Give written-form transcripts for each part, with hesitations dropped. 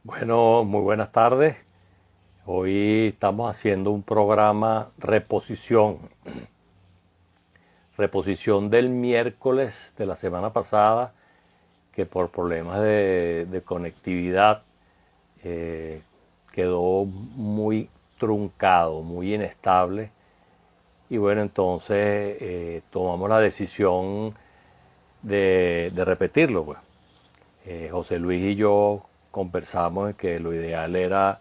Bueno, muy buenas tardes. Hoy estamos haciendo un programa reposición del miércoles de la semana pasada, que por problemas de conectividad eh, quedó muy truncado, muy inestable. Y bueno, entonces tomamos la decisión de repetirlo, pues. José Luis y yo conversamos en que lo ideal era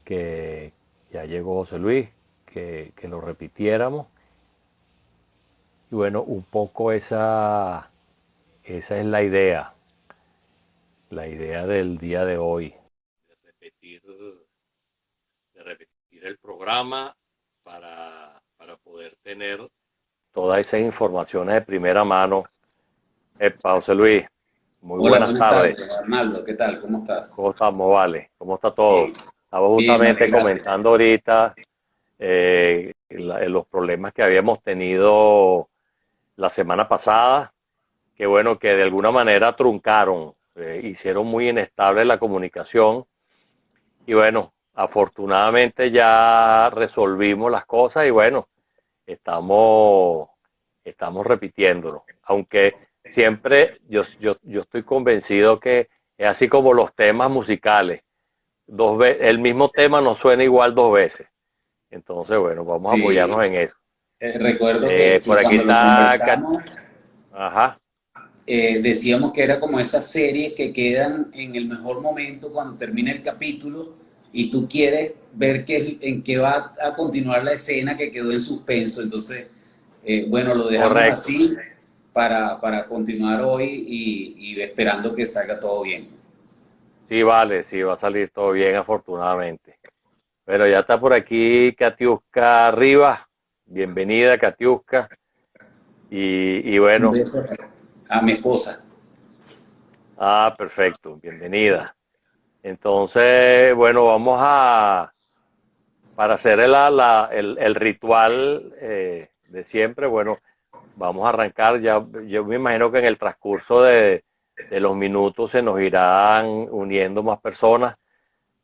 que ya llegó José Luis, que lo repitiéramos. Y bueno, un poco esa es la idea del día de hoy. De repetir, de repetir el programa para poder tener todas esas informaciones de primera mano. José Luis, muy Hola, buenas buenas tardes. tardes, Arnaldo. ¿Qué tal? ¿Cómo estás? ¿Cómo estamos, Vale? ¿Cómo está todo? Bien, Estaba bien, vale, justamente gracias. comentando ahorita los problemas que habíamos tenido la semana pasada, que bueno, que de alguna manera truncaron, hicieron muy inestable la comunicación y bueno, afortunadamente ya resolvimos las cosas y bueno, estamos, estamos repitiéndolo, aunque siempre yo estoy convencido que es así como los temas musicales, el mismo tema no suena igual dos veces. Entonces, bueno, vamos a Sí, apoyarnos en eso. recuerdo que Por aquí cuando lo está, conversamos, ajá, decíamos que era como esas series que quedan en el mejor momento cuando termina el capítulo y tú quieres ver en qué va a continuar la escena que quedó en suspenso. Entonces, bueno, lo dejamos correcto. así para continuar hoy y esperando que salga todo bien. Sí, vale, sí, va a salir todo bien, afortunadamente. Pero ya está por aquí Katiuska Rivas. Bienvenida, Katiuska. Y Un bueno, beso a mi esposa. perfecto, bienvenida. Entonces, bueno, para hacer el ritual de siempre, bueno, vamos a arrancar. Ya, yo me imagino que en el transcurso de los minutos se nos irán uniendo más personas,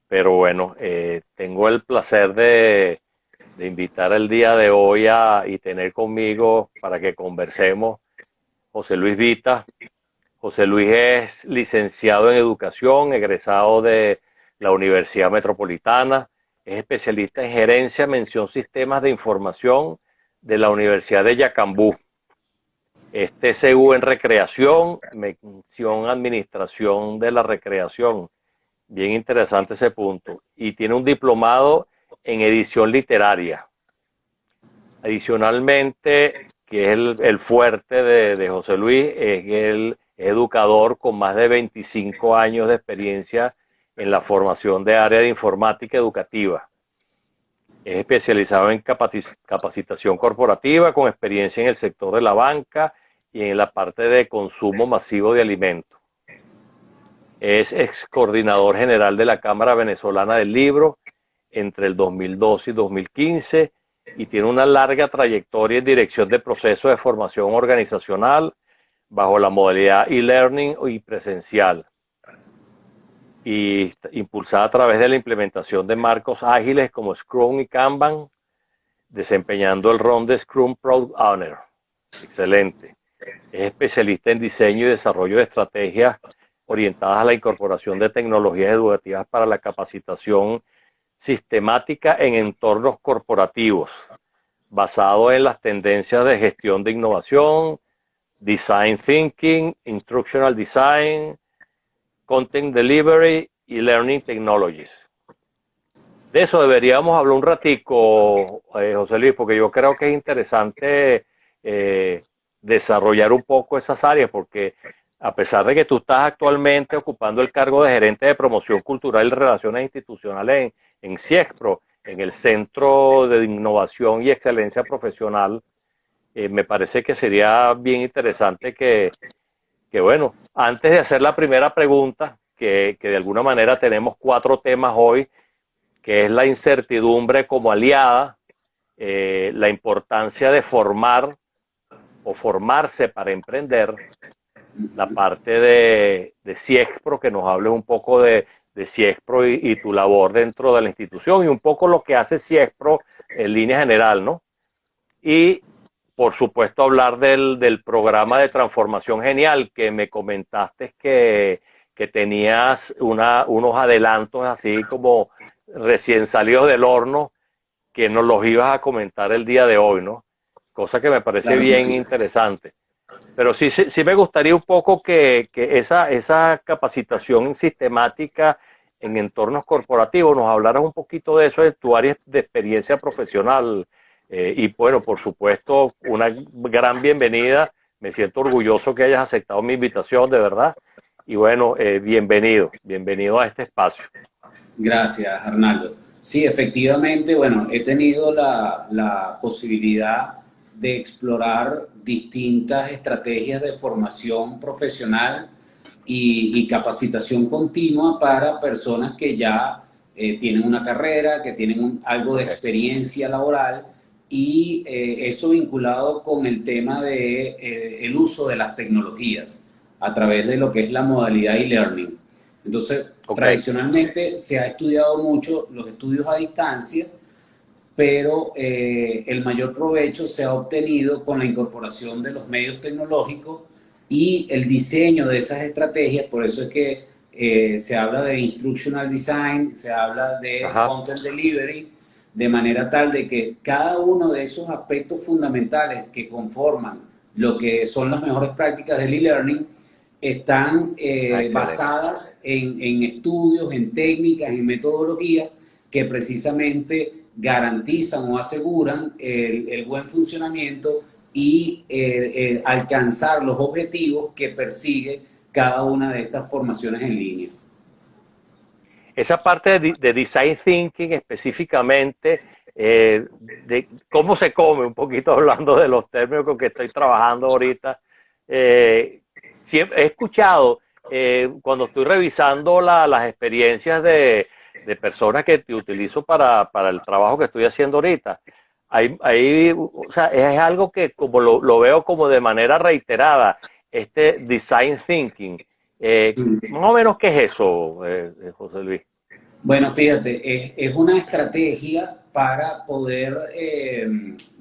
pero bueno, tengo el placer de invitar el día de hoy y tener conmigo para que conversemos José Luis Vita. José Luis es licenciado en educación, egresado de la Universidad Metropolitana, es especialista en gerencia, mención sistemas de información de la Universidad de Yacambú. Es TCU en recreación, mención administración de la recreación. Bien interesante ese punto. Y tiene un diplomado en edición literaria. Adicionalmente, que es el fuerte de José Luis, es el educador con más de 25 años de experiencia en la formación de área de informática educativa. Es especializado en capacitación corporativa con experiencia en el sector de la banca y en la parte de consumo masivo de alimentos. Es ex coordinador general de la Cámara Venezolana del Libro entre el 2012 y 2015 y tiene una larga trayectoria en dirección de procesos de formación organizacional bajo la modalidad e-learning y presencial y impulsada a través de la implementación de marcos ágiles como Scrum y Kanban, desempeñando el rol de Scrum Product Owner. Excelente. Es especialista en diseño y desarrollo de estrategias orientadas a la incorporación de tecnologías educativas para la capacitación sistemática en entornos corporativos, basado en las tendencias de gestión de innovación, design thinking, instructional design, content delivery y learning technologies. De eso deberíamos hablar un ratico, José Luis, porque yo creo que es interesante eh, desarrollar un poco esas áreas, porque a pesar de que tú estás actualmente ocupando el cargo de gerente de promoción cultural y relaciones institucionales en CIEXPRO, en el Centro de Innovación y Excelencia Profesional, me parece que sería bien interesante que, bueno, antes de hacer la primera pregunta, que de alguna manera tenemos cuatro temas hoy, que es la incertidumbre como aliada, la importancia de formar o formarse para emprender, la parte de CIEXPRO, que nos hable un poco CIEXPRO y tu labor dentro de la institución y un poco lo que hace CIEXPRO en línea general, ¿no? Y por supuesto hablar del programa de transformación genial que me comentaste que tenías unos adelantos así como recién salidos del horno, que nos los ibas a comentar el día de hoy, ¿no? Cosa que me parece Claro que bien sí. interesante. Pero sí me gustaría un poco que esa capacitación sistemática en entornos corporativos nos hablaras un poquito de eso, de tu área de experiencia profesional. Y bueno, por supuesto, una gran bienvenida. Me siento orgulloso que hayas aceptado mi invitación, de verdad. Y bueno, bienvenido a este espacio. Gracias, Arnaldo. Sí, efectivamente, bueno, he tenido la posibilidad de explorar distintas estrategias de formación profesional y capacitación continua para personas que ya tienen una carrera, que tienen algo de Okay. experiencia laboral y eso vinculado con el tema de el uso de las tecnologías a través de lo que es la modalidad e-learning. Entonces, Okay. tradicionalmente se ha estudiado mucho los estudios a distancia, pero el mayor provecho se ha obtenido con la incorporación de los medios tecnológicos y el diseño de esas estrategias. Por eso es que se habla de instructional design, se habla de Ajá. content delivery, de manera tal de que cada uno de esos aspectos fundamentales que conforman lo que son las mejores prácticas del e-learning están Excelente. basadas en estudios, en técnicas, en metodologías que precisamente garantizan o aseguran el buen funcionamiento y alcanzar los objetivos que persigue cada una de estas formaciones en línea. Esa parte de design thinking específicamente, de cómo se come, un poquito hablando de los términos con que estoy trabajando ahorita, siempre he escuchado cuando estoy revisando las experiencias de personas que te utilizo para el trabajo que estoy haciendo ahorita. O sea, es algo que como lo veo como de manera reiterada, este design thinking. Más o menos, ¿qué es eso, José Luis? Bueno, fíjate, es una estrategia para poder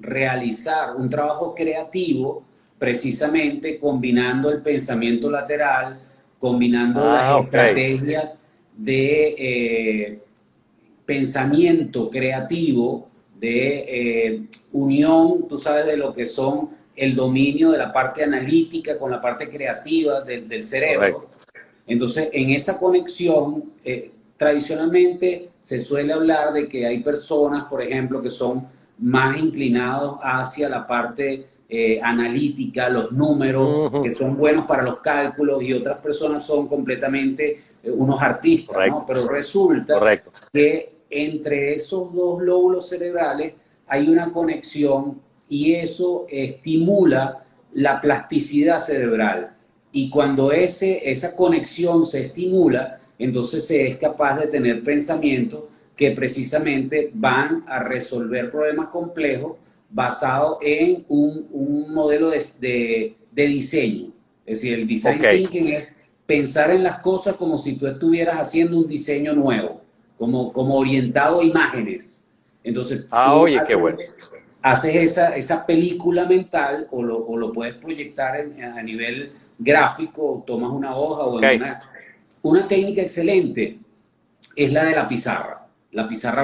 realizar un trabajo creativo, precisamente combinando el pensamiento lateral, combinando las Ah, ok, estrategias de pensamiento creativo, de unión, tú sabes, de lo que son el dominio de la parte analítica con la parte creativa del cerebro. correcto. Entonces, en esa conexión, tradicionalmente se suele hablar de que hay personas, por ejemplo, que son más inclinados hacia la parte analítica, los números, Ujú, que son buenos para los cálculos, y otras personas son completamente unos artistas, ¿no? correcto, Pero resulta correcto. que entre esos dos lóbulos cerebrales hay una conexión y eso estimula la plasticidad cerebral. Y cuando esa conexión se estimula, entonces se es capaz de tener pensamientos que precisamente van a resolver problemas complejos basados en un modelo de diseño. Es decir, el design Ok. thinking es pensar en las cosas como si tú estuvieras haciendo un diseño nuevo, como orientado a imágenes. Entonces Ah, tú oye, qué bueno. haces esa película mental o lo puedes proyectar a nivel gráfico, tomas una hoja o Ok. en una técnica excelente es la pizarra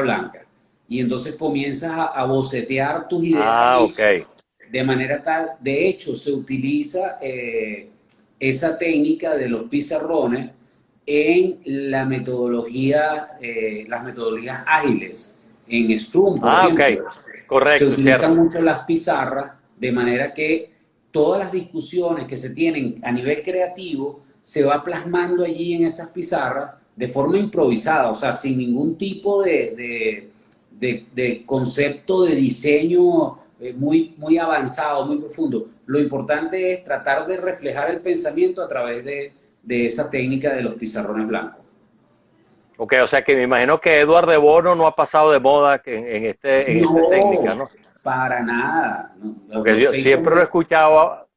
blanca. Y entonces comienzas a bocetear tus ideas Ah, allí ok. de manera tal, de hecho se utiliza esa técnica de los pizarrones en la metodología, las metodologías ágiles. En Scrum, por Ah, ok. ejemplo, se Correcto, utilizan cierto. mucho las pizarras de manera que todas las discusiones que se tienen a nivel creativo se va plasmando allí en esas pizarras de forma improvisada, o sea, sin ningún tipo de concepto de diseño muy avanzado, muy profundo. Lo importante es tratar de reflejar el pensamiento a través de esa técnica de los pizarrones blancos. Ok, o sea que me imagino que Edward de Bono no ha pasado de moda en esta técnica, No, ¿no? para nada. No, Porque los yo seis siempre lo he hombres, escuchado.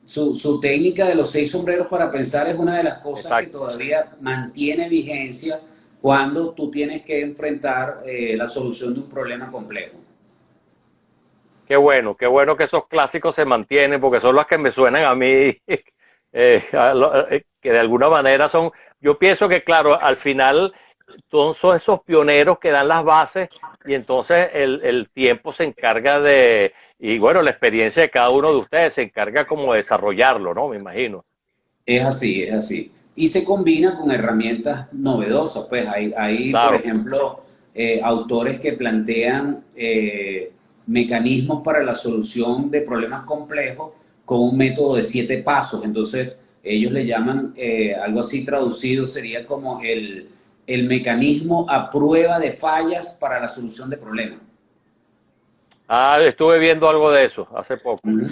su técnica de los 6 sombreros para pensar es una de las cosas que Exacto. todavía mantiene vigencia cuando tú tienes que enfrentar la solución de un problema complejo. Qué bueno que esos clásicos se mantienen, porque son los que me suenan a mí, que de alguna manera son, yo pienso que claro, al final son esos pioneros que dan las bases y entonces el tiempo se encarga de, y bueno, la experiencia de cada uno de ustedes se encarga como de desarrollarlo, ¿no? Me imagino. Es así, es así. Y se combina con herramientas novedosas. Pues hay por Claro, ejemplo, autores que plantean mecanismos para la solución de problemas complejos con un método de 7 pasos. Entonces, ellos le llaman, algo así traducido, sería como el mecanismo a prueba de fallas para la solución de problemas. estuve viendo algo de eso hace poco. Ujú.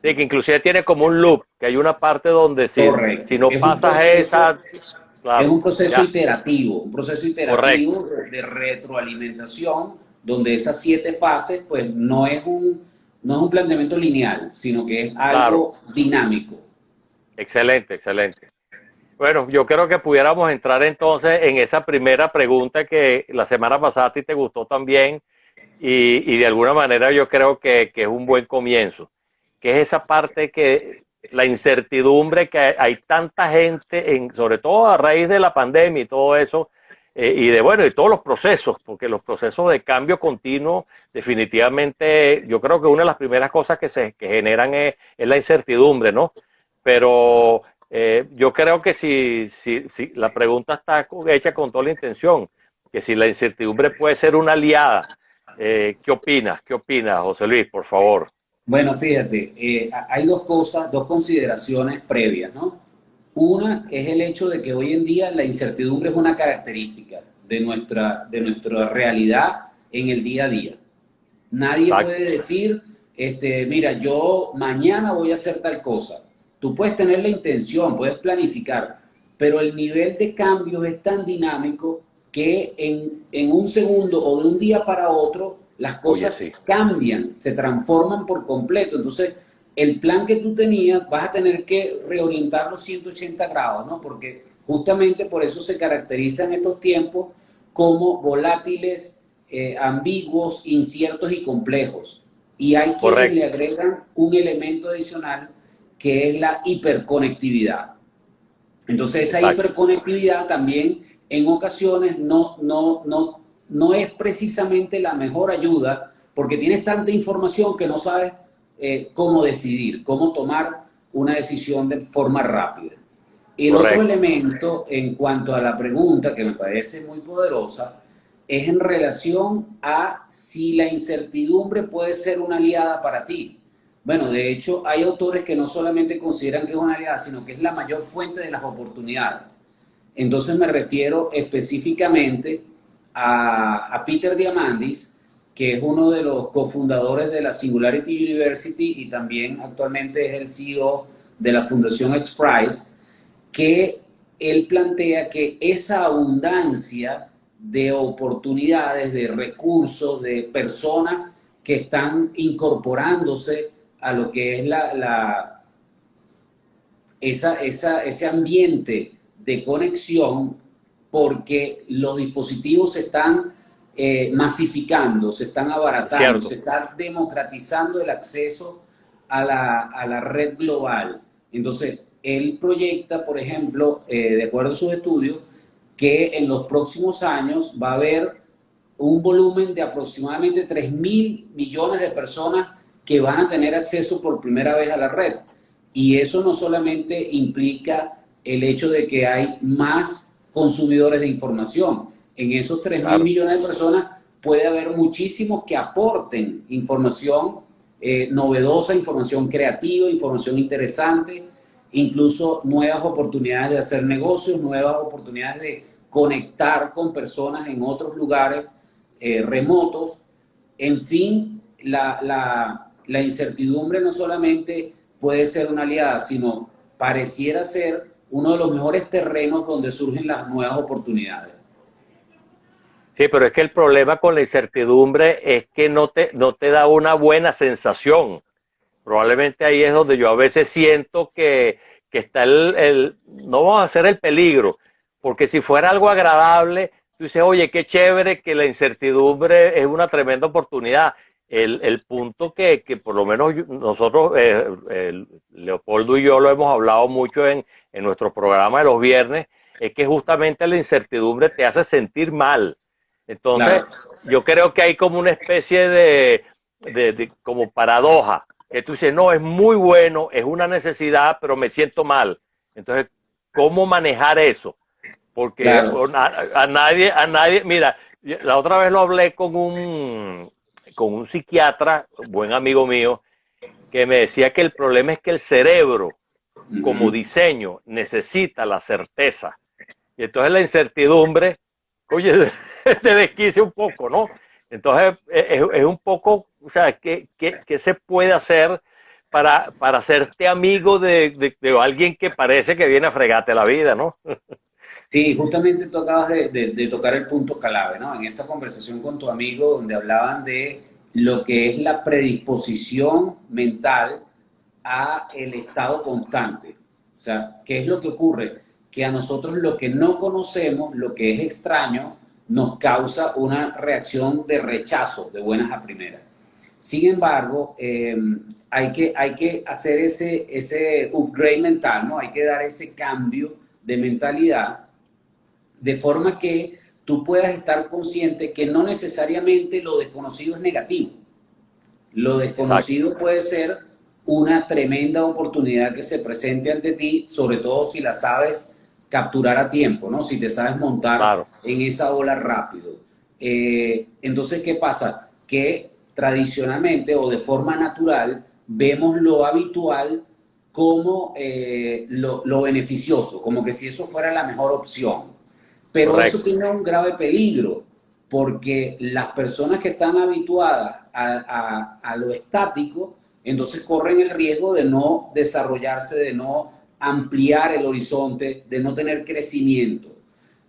Sí, que inclusive tiene como un loop, que hay una parte donde si Correcto. no pasas esa, Es claro, ya, un proceso correcto, iterativo de retroalimentación, donde esas 7 fases, pues no es un planteamiento lineal, sino que es claro, algo dinámico. excelente, excelente. Bueno, yo creo que pudiéramos entrar entonces en esa primera pregunta que la semana pasada a ti te gustó también y de alguna manera yo creo que es un buen comienzo, que es esa parte que la incertidumbre que hay tanta gente, sobre todo a raíz de la pandemia y todo eso, y de bueno, y todos los procesos, porque los procesos de cambio continuo, definitivamente, yo creo que una de las primeras cosas que generan es la incertidumbre, ¿no? Pero yo creo que si la pregunta está hecha con toda la intención, que si la incertidumbre puede ser una aliada, ¿qué opinas? ¿Qué opinas, José Luis, por favor? Bueno, fíjate, hay 2 cosas, 2 consideraciones previas, ¿no? Una es el hecho de que hoy en día la incertidumbre es una característica de nuestra realidad en el día a día. Nadie Exacto, puede decir, mira, yo mañana voy a hacer tal cosa. Tú puedes tener la intención, puedes planificar, pero el nivel de cambios es tan dinámico que en un segundo o de un día para otro las oye, sí, cosas cambian, se transforman por completo. Entonces, el plan que tú tenías vas a tener que reorientarlo 180 grados, ¿no? Porque justamente por eso se caracterizan estos tiempos como volátiles, ambiguos, inciertos y complejos. Y hay quienes le correcto, agregan un elemento adicional que es la hiperconectividad. Entonces esa exacto, hiperconectividad también en ocasiones no es precisamente la mejor ayuda porque tienes tanta información que no sabes cómo decidir, cómo tomar una decisión de forma rápida. El otro correcto. elemento en cuanto a la pregunta que me parece muy poderosa es en relación a si la incertidumbre puede ser una aliada para ti. Bueno, de hecho, hay autores que no solamente consideran que es una aliada, sino que es la mayor fuente de las oportunidades. Entonces me refiero específicamente a Peter Diamandis, que es uno de los cofundadores de la Singularity University y también actualmente es el CEO de la Fundación XPRIZE, que él plantea que esa abundancia de oportunidades, de recursos, de personas que están incorporándose a lo que es ese ambiente de conexión, porque los dispositivos se están masificando, se están Es abaratando, se cierto, está democratizando el acceso a la red global. Entonces, él proyecta, por ejemplo, de acuerdo a sus estudios, que en los próximos años va a haber un volumen de aproximadamente 3.000 millones de personas que van a tener acceso por primera vez a la red. Y eso no solamente implica el hecho de que hay más consumidores de información. En esos 3.000 claro. millones de personas puede haber muchísimos que aporten información novedosa, información creativa, información interesante, incluso nuevas oportunidades de hacer negocios, nuevas oportunidades de conectar con personas en otros lugares remotos. En fin, la incertidumbre no solamente puede ser una aliada, sino pareciera ser uno de los mejores terrenos donde surgen las nuevas oportunidades. Sí, pero es que el problema con la incertidumbre es que no te da una buena sensación. Probablemente ahí es donde yo a veces siento que está no vamos a hacer el peligro, porque si fuera algo agradable, tú dices, oye, qué chévere que la incertidumbre es una tremenda oportunidad. El punto que por lo menos nosotros, Leopoldo y yo lo hemos hablado mucho en nuestro programa de los viernes, es que justamente la incertidumbre te hace sentir mal. Entonces, Claro, yo creo que hay como una especie de como paradoja, que tú dices, no, es muy bueno, es una necesidad, pero me siento mal. Entonces, ¿cómo manejar eso? Porque claro. a nadie, mira, la otra vez lo hablé con un psiquiatra, buen amigo mío, que me decía que el problema es que el cerebro, como Ujú. diseño, necesita la certeza. Y entonces la incertidumbre, oye, te desquicia un poco, ¿no? Entonces es un poco, o sea, ¿qué se puede hacer para hacerte amigo de alguien que parece que viene a fregarte la vida, ¿no? Sí, justamente tú acabas de tocar el punto clave, ¿no? En esa conversación con tu amigo donde hablaban de lo que es la predisposición mental a el estado constante. O sea, ¿qué es lo que ocurre? Que a nosotros lo que no conocemos, lo que es extraño, nos causa una reacción de rechazo de buenas a primeras. Sin embargo, hay que hacer ese upgrade mental, ¿no? Hay que dar ese cambio de mentalidad de forma que tú puedas estar consciente que no necesariamente lo desconocido es negativo. Lo Exacto, desconocido puede ser una tremenda oportunidad que se presente ante ti, sobre todo si la sabes capturar a tiempo, ¿no? Si te sabes montar claro, en esa ola rápido. Entonces, ¿qué pasa? Que tradicionalmente o de forma natural vemos lo habitual como lo beneficioso, como que si eso fuera la mejor opción. Pero eso correcto, tiene un grave peligro, porque las personas que están habituadas a lo estático, entonces corren el riesgo de no desarrollarse, de no ampliar el horizonte, de no tener crecimiento.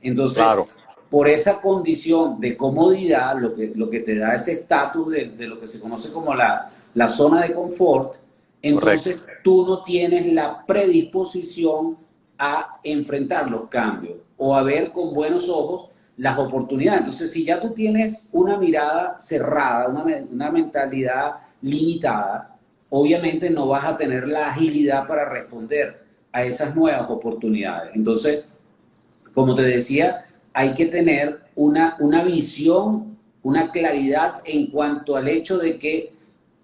Entonces, claro, por esa condición de comodidad, lo que te da ese estatus de lo que se conoce como la zona de confort, correcto, entonces tú no tienes la predisposición a enfrentar los cambios o a ver con buenos ojos las oportunidades. Entonces, si ya tú tienes una mirada cerrada, una mentalidad limitada, obviamente no vas a tener la agilidad para responder a esas nuevas oportunidades. Entonces, como te decía, hay que tener una visión, una claridad en cuanto al hecho de que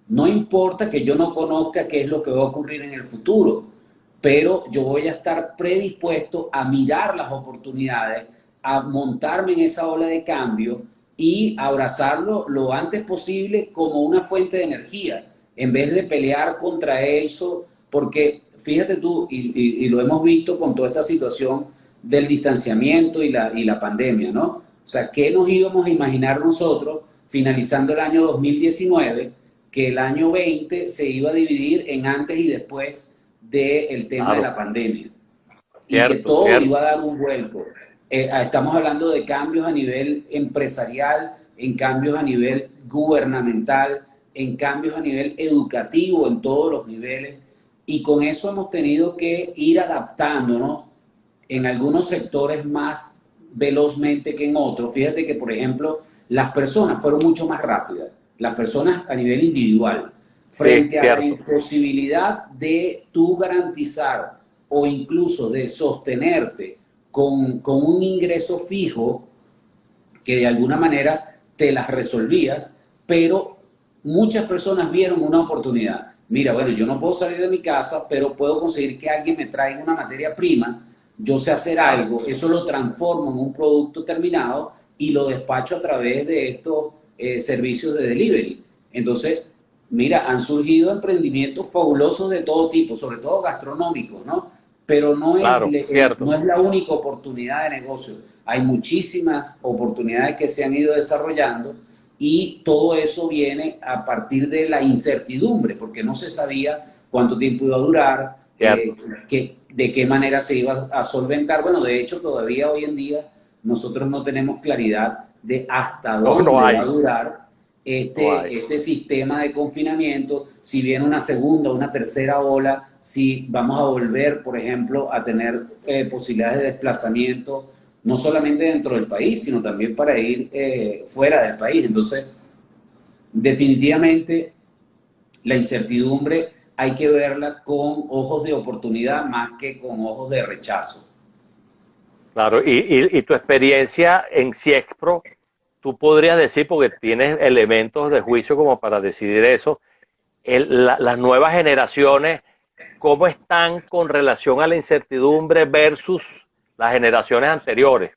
no importa que yo no conozca qué es lo que va a ocurrir en el futuro, pero yo voy a estar predispuesto a mirar las oportunidades, a montarme en esa ola de cambio y abrazarlo lo antes posible como una fuente de energía, en vez de pelear contra eso, porque fíjate tú, y lo hemos visto con toda esta situación del distanciamiento y la pandemia, ¿no? O sea, ¿qué nos íbamos a imaginar nosotros finalizando el año 2019 que el año 20 se iba a dividir en antes y después del tema de claro, la pandemia y que cierto, todo iba cierto, a dar un vuelco? Estamos hablando de cambios a nivel empresarial, en cambios a nivel gubernamental, en cambios a nivel educativo, en todos los niveles, y con eso hemos tenido que ir adaptándonos en algunos sectores más velozmente que en otros. Fíjate que, por ejemplo, las personas fueron mucho más rápidas, las personas a nivel individual, sí, frente a la cierto, imposibilidad de tú garantizar o incluso de sostenerte con un ingreso fijo que de alguna manera te las resolvías, pero muchas personas vieron una oportunidad. Mira, bueno, yo no puedo salir de mi casa, pero puedo conseguir que alguien me traiga una materia prima, yo sé hacer claro, algo, eso lo transformo en un producto terminado y lo despacho a través de estos servicios de delivery. Entonces, mira, han surgido emprendimientos fabulosos de todo tipo, sobre todo gastronómicos, ¿no? Pero claro, cierto. no es la única oportunidad de negocio. Hay muchísimas oportunidades que se han ido desarrollando y todo eso viene a partir de la incertidumbre, porque no se sabía cuánto tiempo iba a durar, Cierto. de qué manera se iba a solventar. Bueno, de hecho, todavía hoy en día nosotros no tenemos claridad de hasta No, no dónde va a hay. durar no hay. este sistema de confinamiento, si viene una segunda o una tercera ola, si vamos a volver, por ejemplo, a tener posibilidades de desplazamiento, no solamente dentro del país, sino también para ir fuera del país. Entonces, definitivamente, la incertidumbre hay que verla con ojos de oportunidad más que con ojos de rechazo. Claro, y tu experiencia en CIEXPRO, tú podrías decir, porque tienes elementos de juicio como para decidir eso, las nuevas generaciones, ¿cómo están con relación a la incertidumbre versus las generaciones anteriores?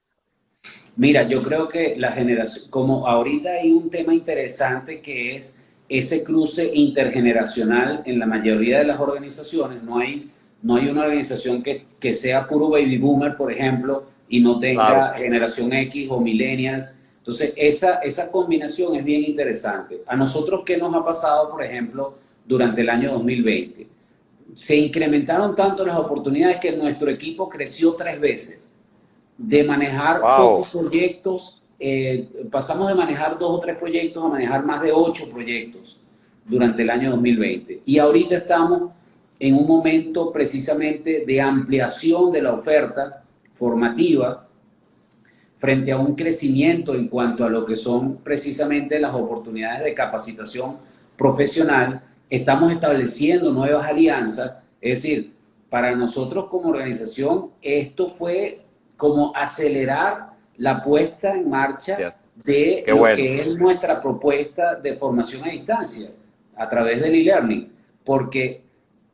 Mira, yo creo que la generación, como ahorita hay un tema interesante que es ese cruce intergeneracional en la mayoría de las organizaciones, no hay una organización que sea puro baby boomer, por ejemplo, y no Claro, tenga generación X o millennials. Entonces, esa combinación es bien interesante. A nosotros, ¿qué nos ha pasado, por ejemplo, durante el año 2020? Se incrementaron tanto las oportunidades que nuestro equipo creció 3 veces de manejar wow, pocos proyectos, pasamos de manejar 2 o 3 proyectos a manejar más de 8 proyectos durante el año 2020. Y ahorita estamos en un momento precisamente de ampliación de la oferta formativa frente a un crecimiento en cuanto a lo que son precisamente las oportunidades de capacitación profesional. Estamos estableciendo nuevas alianzas, es decir, para nosotros como organización esto fue como acelerar la puesta en marcha ya, de qué lo bueno, que es nuestra propuesta de formación a distancia a través del e-learning, porque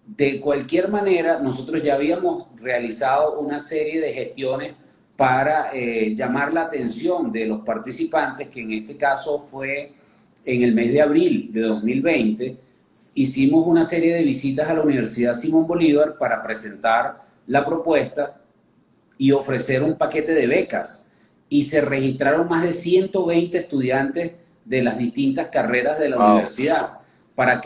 de cualquier manera nosotros ya habíamos realizado una serie de gestiones para llamar la atención de los participantes, que en este caso fue en el mes de abril de 2020, hicimos una serie de visitas a la Universidad Simón Bolívar para presentar la propuesta y ofrecer un paquete de becas. Y se registraron más de 120 estudiantes de las distintas carreras de la wow, universidad para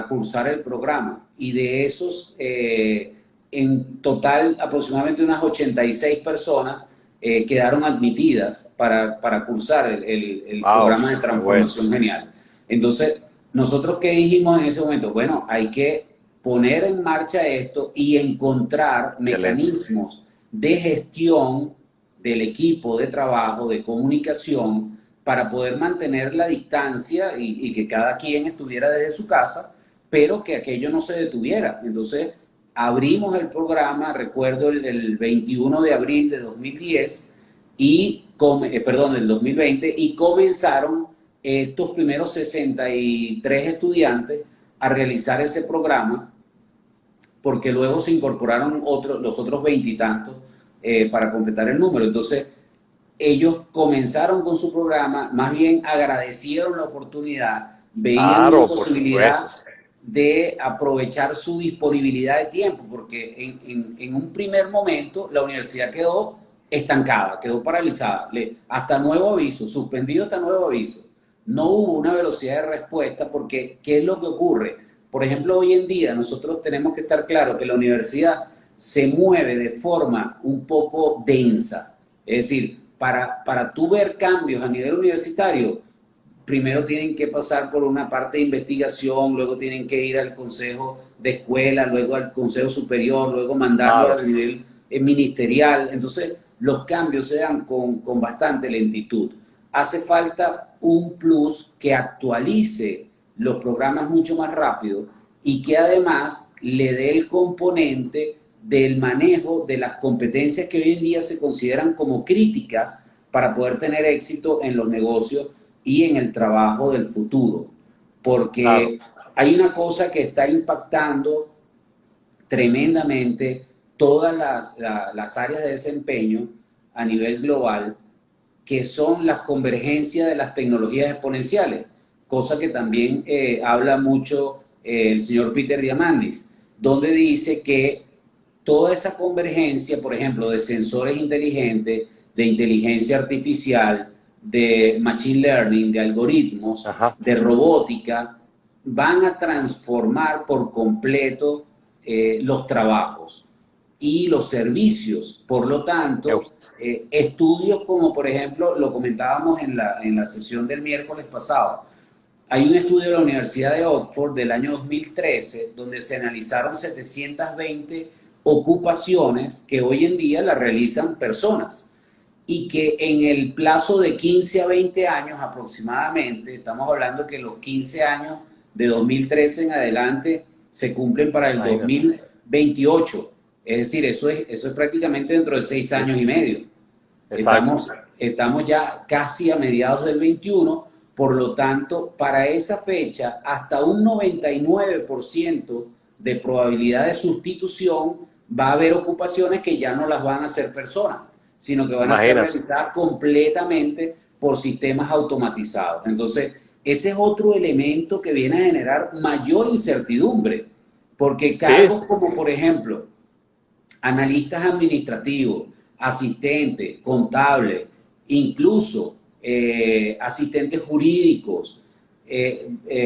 cursar el programa. Y de esos, en total, aproximadamente unas 86 personas quedaron admitidas para cursar el wow, programa de qué bueno, transformación genial. Entonces, nosotros qué dijimos en ese momento, bueno, hay que poner en marcha esto y encontrar excelente. mecanismos de gestión del equipo de trabajo, de comunicación, para poder mantener la distancia y que cada quien estuviera desde su casa, pero que aquello no se detuviera. Entonces, abrimos el programa, recuerdo el 21 de abril de 2010, perdón, del 2020, y comenzaron estos primeros 63 estudiantes a realizar ese programa, porque luego se incorporaron los otros veintitantos para completar el número. Entonces, ellos comenzaron con su programa, más bien agradecieron la oportunidad, veían una Claro, por posibilidad supuesto. de aprovechar su disponibilidad de tiempo, porque en un primer momento la universidad quedó estancada, quedó paralizada, hasta nuevo aviso, suspendido hasta nuevo aviso. No hubo una velocidad de respuesta porque, ¿qué es lo que ocurre? Por ejemplo, hoy en día nosotros tenemos que estar claros que la universidad se mueve de forma un poco densa. Es decir, para tú ver cambios a nivel universitario, primero tienen que pasar por una parte de investigación, luego tienen que ir al consejo de escuela, luego al consejo superior, luego mandarlo Claro, a nivel ministerial. Entonces, los cambios se dan con bastante lentitud. Hace falta un plus que actualice los programas mucho más rápido y que además le dé el componente del manejo de las competencias que hoy en día se consideran como críticas para poder tener éxito en los negocios y en el trabajo del futuro. claro. Porque hay una cosa que está impactando tremendamente todas las áreas de desempeño a nivel global, que son las convergencias de las tecnologías exponenciales, cosa que también habla mucho el señor Peter Diamandis, donde dice que toda esa convergencia, por ejemplo, de sensores inteligentes, de inteligencia artificial, de machine learning, de algoritmos, Ajá. de robótica, van a transformar por completo los trabajos y los servicios. Por lo tanto, estudios como por ejemplo, lo comentábamos en la sesión del miércoles pasado, Hay un estudio de la Universidad de Oxford del año 2013 donde se analizaron 720 ocupaciones que hoy en día la realizan personas y que en el plazo de 15 a 20 años aproximadamente, estamos hablando que los 15 años de 2013 en adelante se cumplen para el Imagínate. 2028. Es decir, eso es prácticamente dentro de 6 años y medio. Exacto. Estamos ya casi a mediados del 21, por lo tanto, para esa fecha, hasta un 99% de probabilidad de sustitución va a haber ocupaciones que ya no las van a hacer personas, sino que van a ser Imagínate. realizadas completamente por sistemas automatizados. Entonces, ese es otro elemento que viene a generar mayor incertidumbre, porque Sí, cargos como, por ejemplo, analistas administrativos, asistentes, contables, incluso asistentes jurídicos,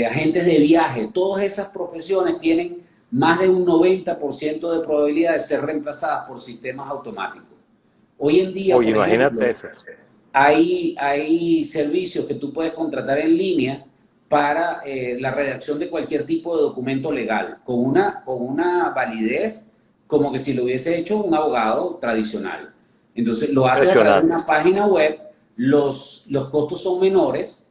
agentes de viaje, todas esas profesiones tienen más de un 90% de probabilidad de ser reemplazadas por sistemas automáticos. Hoy en día, oye, por imagínate ejemplo, eso. hay servicios que tú puedes contratar en línea para la redacción de cualquier tipo de documento legal, con una validez como que si lo hubiese hecho un abogado tradicional. Entonces lo hace a través de Impresionante. una página web, los costos son menores,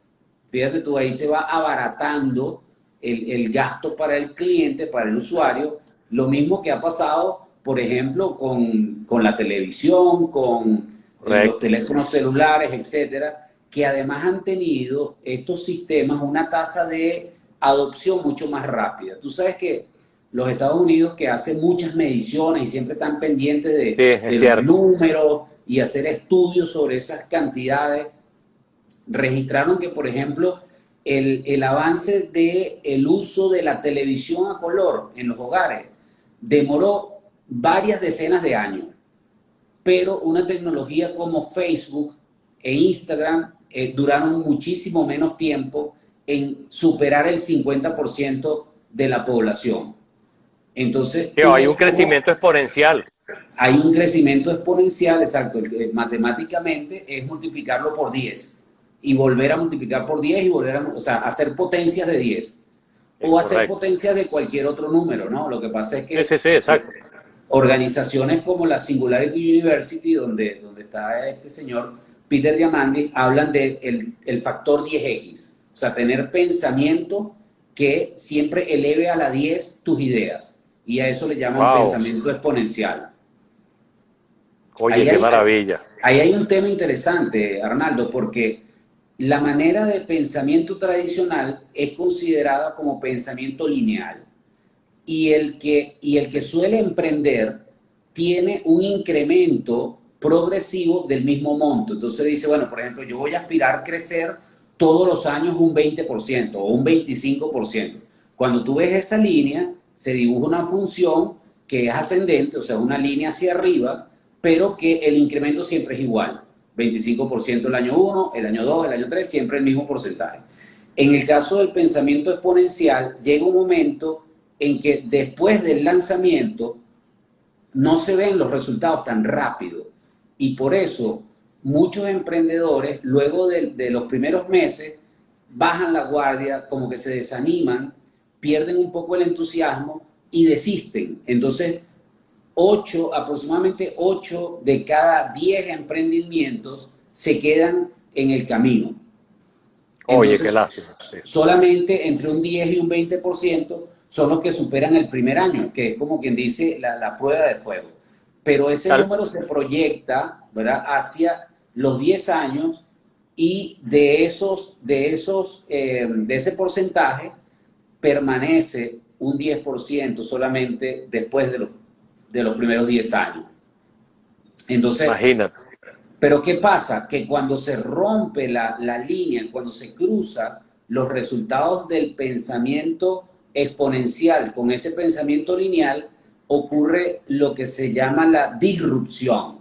fíjate tú, ahí se va abaratando el gasto para el cliente, para el usuario, lo mismo que ha pasado, por ejemplo, con la televisión, con los Correcto. teléfonos celulares, etcétera, que además han tenido estos sistemas una tasa de adopción mucho más rápida. Tú sabes que los Estados Unidos, que hacen muchas mediciones y siempre están pendientes Sí, es de los cierto. números y hacer estudios sobre esas cantidades, registraron que, por ejemplo, el avance del uso de la televisión a color en los hogares demoró varias decenas de años, pero una tecnología como Facebook e Instagram duraron muchísimo menos tiempo en superar el 50% de la población. Entonces, Sí, tú hay un ves cómo crecimiento exponencial. hay un crecimiento exponencial, exacto, matemáticamente es multiplicarlo por 10 y volver a multiplicar por 10 y volver a, o sea, hacer potencias de 10 Es o hacer correcto. potencias de cualquier otro número, ¿no? Lo que pasa es Sí, que sí, sí, exacto. organizaciones como la Singularity University, donde está este señor Peter Diamandis, hablan del el factor 10x, o sea, tener pensamiento que siempre eleve a la 10 tus ideas, y a eso le llaman Wow. pensamiento exponencial. Oye, Ahí qué hay, maravilla. ahí hay un tema interesante, Arnaldo, porque la manera de pensamiento tradicional es considerada como pensamiento lineal y el que suele emprender tiene un incremento progresivo del mismo monto. Entonces dice, bueno, por ejemplo, yo voy a aspirar a crecer todos los años un 20% o un 25%. Cuando tú ves esa línea, se dibuja una función que es ascendente, o sea, una línea hacia arriba, pero que el incremento siempre es igual. 25% el año 1, el año 2, el año 3, siempre el mismo porcentaje. En el caso del pensamiento exponencial, llega un momento en que después del lanzamiento no se ven los resultados tan rápido. Y por eso muchos emprendedores, luego de los primeros meses, bajan la guardia, como que se desaniman, pierden un poco el entusiasmo y desisten. Entonces, aproximadamente 8 de cada 10 emprendimientos se quedan en el camino. Oye, qué lástima. Entonces, Sí. solamente entre un 10 y un 20% son los que superan el primer año, que es como quien dice la prueba de fuego. Pero ese Tal- número se proyecta, ¿verdad?, hacia los 10 años y de ese porcentaje permanece un 10% solamente después de los primeros 10 años. Entonces, Imagínate. pero ¿qué pasa? Que cuando se rompe la línea, cuando se cruza los resultados del pensamiento exponencial con ese pensamiento lineal, ocurre lo que se llama la disrupción.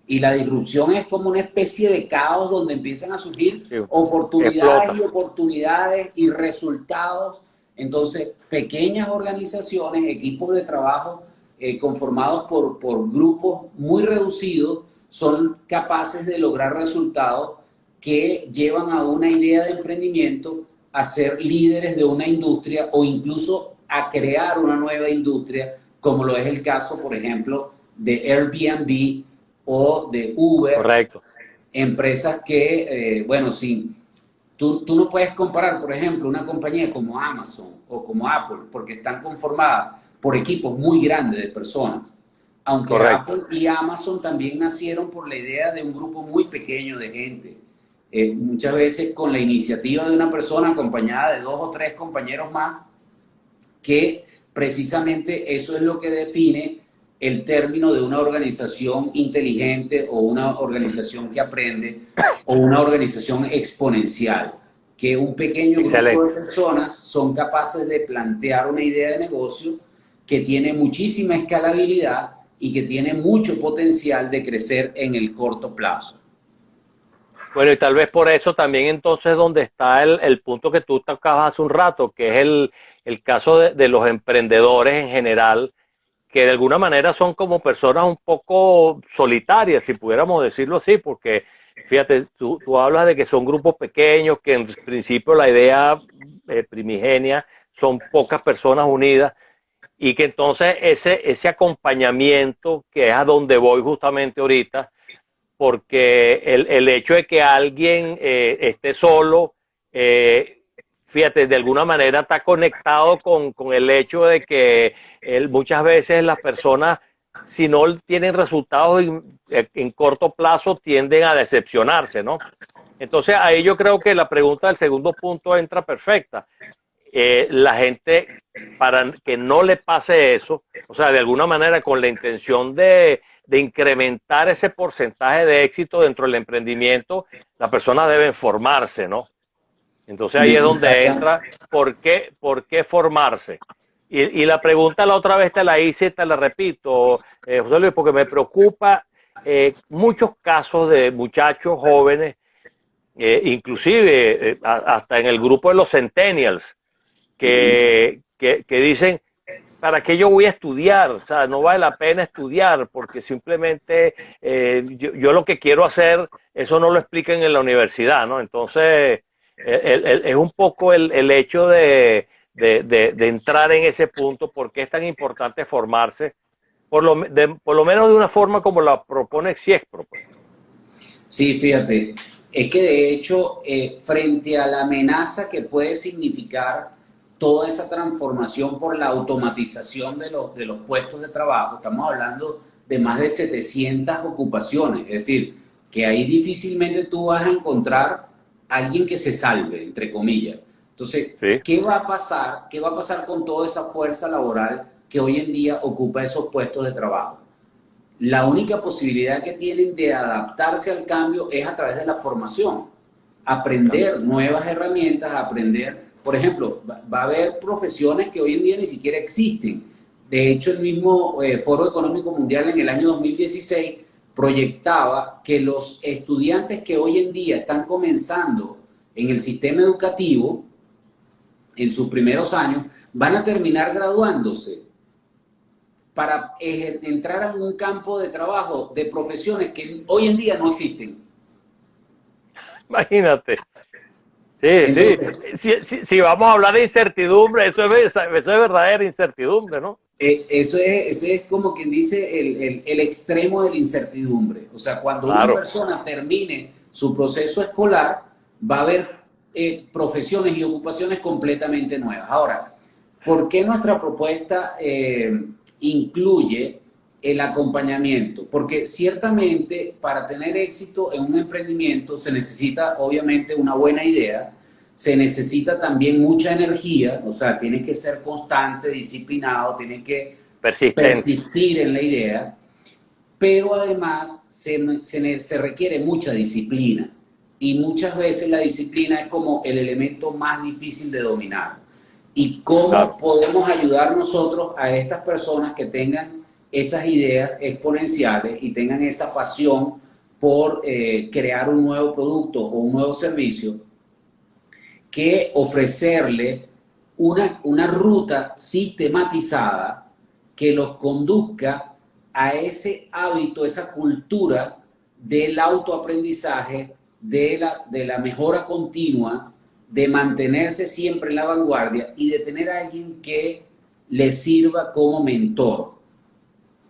Y la disrupción es como una especie de caos donde empiezan a surgir Sí. oportunidades y Explota. oportunidades y resultados. Entonces, pequeñas organizaciones, equipos de trabajo conformados por grupos muy reducidos, son capaces de lograr resultados que llevan a una idea de emprendimiento a ser líderes de una industria o incluso a crear una nueva industria, como lo es el caso, por ejemplo, de Airbnb o de Uber, Correcto. empresas que, bueno, sí, tú no puedes comparar, por ejemplo, una compañía como Amazon o como Apple, porque están conformadas por equipos muy grandes de personas. Aunque Correcto. Apple y Amazon también nacieron por la idea de un grupo muy pequeño de gente. Muchas veces con la iniciativa de una persona acompañada de 2 o 3 compañeros más, que precisamente eso es lo que define el término de una organización inteligente o una organización que aprende o una organización exponencial, que un pequeño grupo Excelente. de personas son capaces de plantear una idea de negocio que tiene muchísima escalabilidad y que tiene mucho potencial de crecer en el corto plazo. Bueno, y tal vez por eso también entonces donde está el punto que tú tocabas hace un rato, que es el caso de los emprendedores en general, que de alguna manera son como personas un poco solitarias, si pudiéramos decirlo así, porque fíjate, tú hablas de que son grupos pequeños, que en principio la idea primigenia son pocas personas unidas, y que entonces ese acompañamiento, que es a donde voy justamente ahorita, porque el hecho de que alguien esté solo, fíjate, de alguna manera está conectado con el hecho de que muchas veces las personas, si no tienen resultados en corto plazo, tienden a decepcionarse, ¿no? Entonces ahí yo creo que la pregunta del segundo punto entra perfecta. La gente, para que no le pase eso, o sea, de alguna manera con la intención de incrementar ese porcentaje de éxito dentro del emprendimiento, la persona debe formarse, ¿no? Entonces ahí es donde Necesita, entra, por qué formarse? Y la pregunta la otra vez te la hice y te la repito, José Luis, porque me preocupa muchos casos de muchachos jóvenes, inclusive hasta en el grupo de los centennials, que dicen, ¿para qué yo voy a estudiar? O sea, no vale la pena estudiar porque simplemente yo lo que quiero hacer, eso no lo explican en la universidad, ¿no? Entonces, es un poco el hecho de entrar en ese punto, porque es tan importante formarse, por lo menos de una forma como la propone Xiexpro, pues. sí, fíjate, es que de hecho, frente a la amenaza que puede significar toda esa transformación por la automatización de los puestos de trabajo, estamos hablando de más de 700 ocupaciones, es decir, que ahí difícilmente tú vas a encontrar a alguien que se salve, entre comillas. Entonces, Sí, ¿qué va a pasar? ¿Qué va a pasar con toda esa fuerza laboral que hoy en día ocupa esos puestos de trabajo? La única posibilidad que tienen de adaptarse al cambio es a través de la formación, exacto. aprender nuevas herramientas, aprender, por ejemplo, va a haber profesiones que hoy en día ni siquiera existen. De hecho, el mismo Foro Económico Mundial en el año 2016 proyectaba que los estudiantes que hoy en día están comenzando en el sistema educativo, en sus primeros años, van a terminar graduándose para entrar en un campo de trabajo de profesiones que hoy en día no existen. Imagínate. Sí, sí. Entonces, Si vamos a hablar de incertidumbre, eso es verdadera incertidumbre, ¿no? ese es como quien dice el extremo de la incertidumbre. O sea, cuando una Claro. persona termine su proceso escolar, va a haber profesiones y ocupaciones completamente nuevas. Ahora, ¿por qué nuestra propuesta incluye el acompañamiento? Porque ciertamente para tener éxito en un emprendimiento se necesita obviamente una buena idea, se necesita también mucha energía, o sea, tienes que ser constante, disciplinado, tienes que Persistente. persistir en la idea, pero además se requiere mucha disciplina y muchas veces la disciplina es como el elemento más difícil de dominar. ¿Y cómo Claro. podemos ayudar nosotros a estas personas que tengan esas ideas exponenciales y tengan esa pasión por crear un nuevo producto o un nuevo servicio? Que ofrecerle una ruta sistematizada que los conduzca a ese hábito, esa cultura del autoaprendizaje, de la mejora continua, de mantenerse siempre en la vanguardia y de tener a alguien que le sirva como mentor.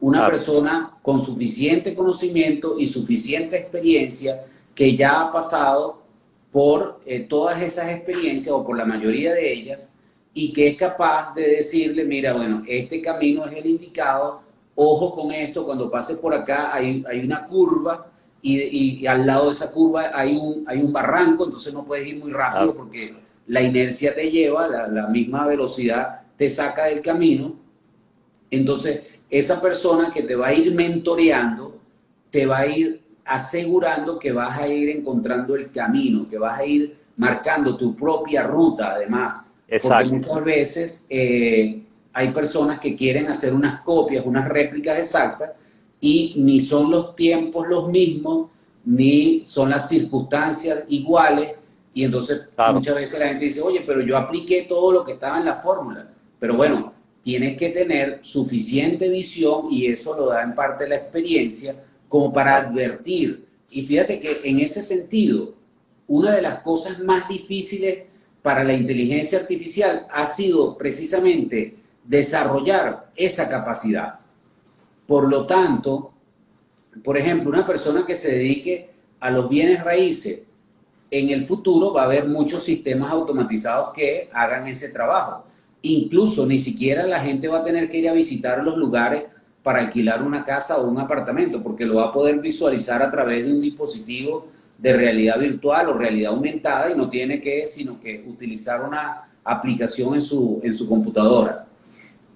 Una persona con suficiente conocimiento y suficiente experiencia que ya ha pasado por todas esas experiencias o por la mayoría de ellas y que es capaz de decirle, mira, bueno, este camino es el indicado, ojo con esto, cuando pases por acá hay una curva y al lado de esa curva hay un barranco, entonces no puedes ir muy rápido porque la inercia te lleva, la misma velocidad te saca del camino. Entonces, esa persona que te va a ir mentoreando, te va a ir asegurando que vas a ir encontrando el camino, que vas a ir marcando tu propia ruta, además. Porque muchas veces hay personas que quieren hacer unas copias, unas réplicas exactas, y ni son los tiempos los mismos, ni son las circunstancias iguales, y entonces muchas veces la gente dice, oye, pero yo apliqué todo lo que estaba en la fórmula. Pero bueno, tienes que tener suficiente visión y eso lo da en parte la experiencia como para advertir. Y fíjate que en ese sentido, una de las cosas más difíciles para la inteligencia artificial ha sido precisamente desarrollar esa capacidad. Por lo tanto, por ejemplo, una persona que se dedique a los bienes raíces, en el futuro va a haber muchos sistemas automatizados que hagan ese trabajo. Incluso ni siquiera la gente va a tener que ir a visitar los lugares para alquilar una casa o un apartamento, porque lo va a poder visualizar a través de un dispositivo de realidad virtual o realidad aumentada y no tiene que, sino que utilizar una aplicación en su computadora.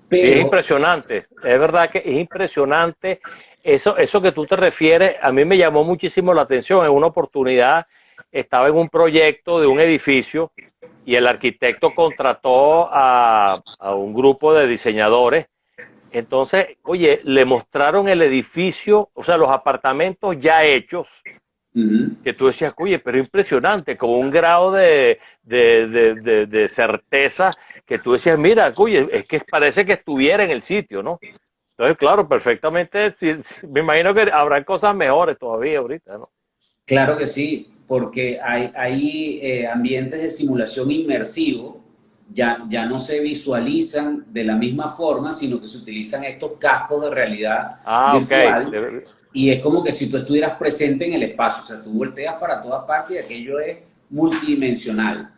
Pero, es impresionante, es verdad que es impresionante. Eso que tú te refieres, a mí me llamó muchísimo la atención. En una oportunidad estaba en un proyecto de un edificio y el arquitecto contrató a un grupo de diseñadores. Entonces, oye, le mostraron el edificio, o sea, los apartamentos ya hechos, que tú decías, oye, pero impresionante, con un grado de certeza que tú decías, mira, oye, es que parece que estuviera en el sitio, ¿no? Entonces, claro, perfectamente, me imagino que habrán cosas mejores todavía ahorita, ¿no? Claro que sí, porque hay ambientes de simulación inmersivo, ya no se visualizan de la misma forma, sino que se utilizan estos cascos de realidad virtual. Okay. Y es como que si tú estuvieras presente en el espacio, o sea, tú volteas para todas partes y aquello es multidimensional.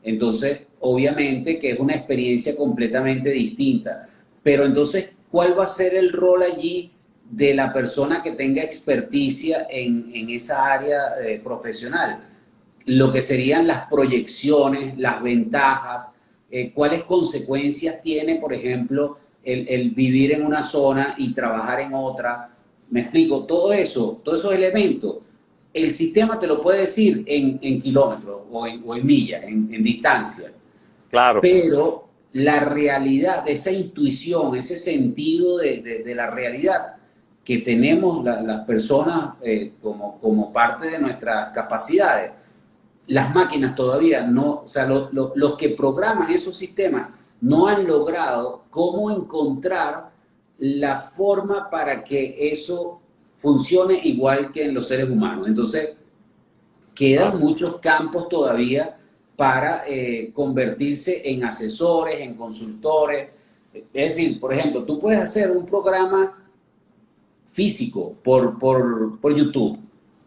Entonces, obviamente que es una experiencia completamente distinta. Pero entonces, ¿cuál va a ser el rol allí de la persona que tenga experticia en esa área profesional? Lo que serían las proyecciones, las ventajas, cuáles consecuencias tiene, por ejemplo, el vivir en una zona y trabajar en otra. Me explico, todo eso, todos esos elementos, el sistema te lo puede decir en kilómetros o en millas, en distancia. Claro. Pero la realidad, esa intuición, ese sentido de la realidad que tenemos las personas como parte de nuestras capacidades, las máquinas todavía no, o sea, los que programan esos sistemas no han logrado cómo encontrar la forma para que eso funcione igual que en los seres humanos. Entonces, quedan muchos campos todavía para convertirse en asesores, en consultores. Es decir, por ejemplo, tú puedes hacer un programa físico por YouTube.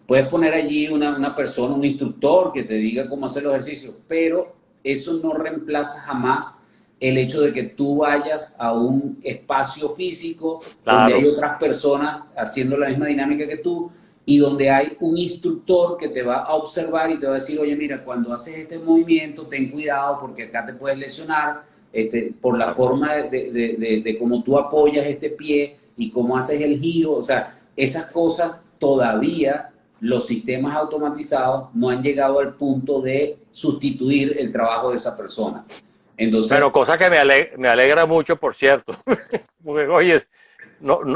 Puedes poner allí una persona, un instructor que te diga cómo hacer los ejercicios, pero eso no reemplaza jamás el hecho de que tú vayas a un espacio físico donde hay otras personas haciendo la misma dinámica que tú y donde hay un instructor que te va a observar y te va a decir, oye, mira, cuando haces este movimiento, ten cuidado porque acá te puedes lesionar por la forma de cómo tú apoyas este pie y cómo haces el giro. O sea, esas cosas todavía los sistemas automatizados no han llegado al punto de sustituir el trabajo de esa persona. Entonces, pero cosa que me alegra mucho, por cierto, porque oye,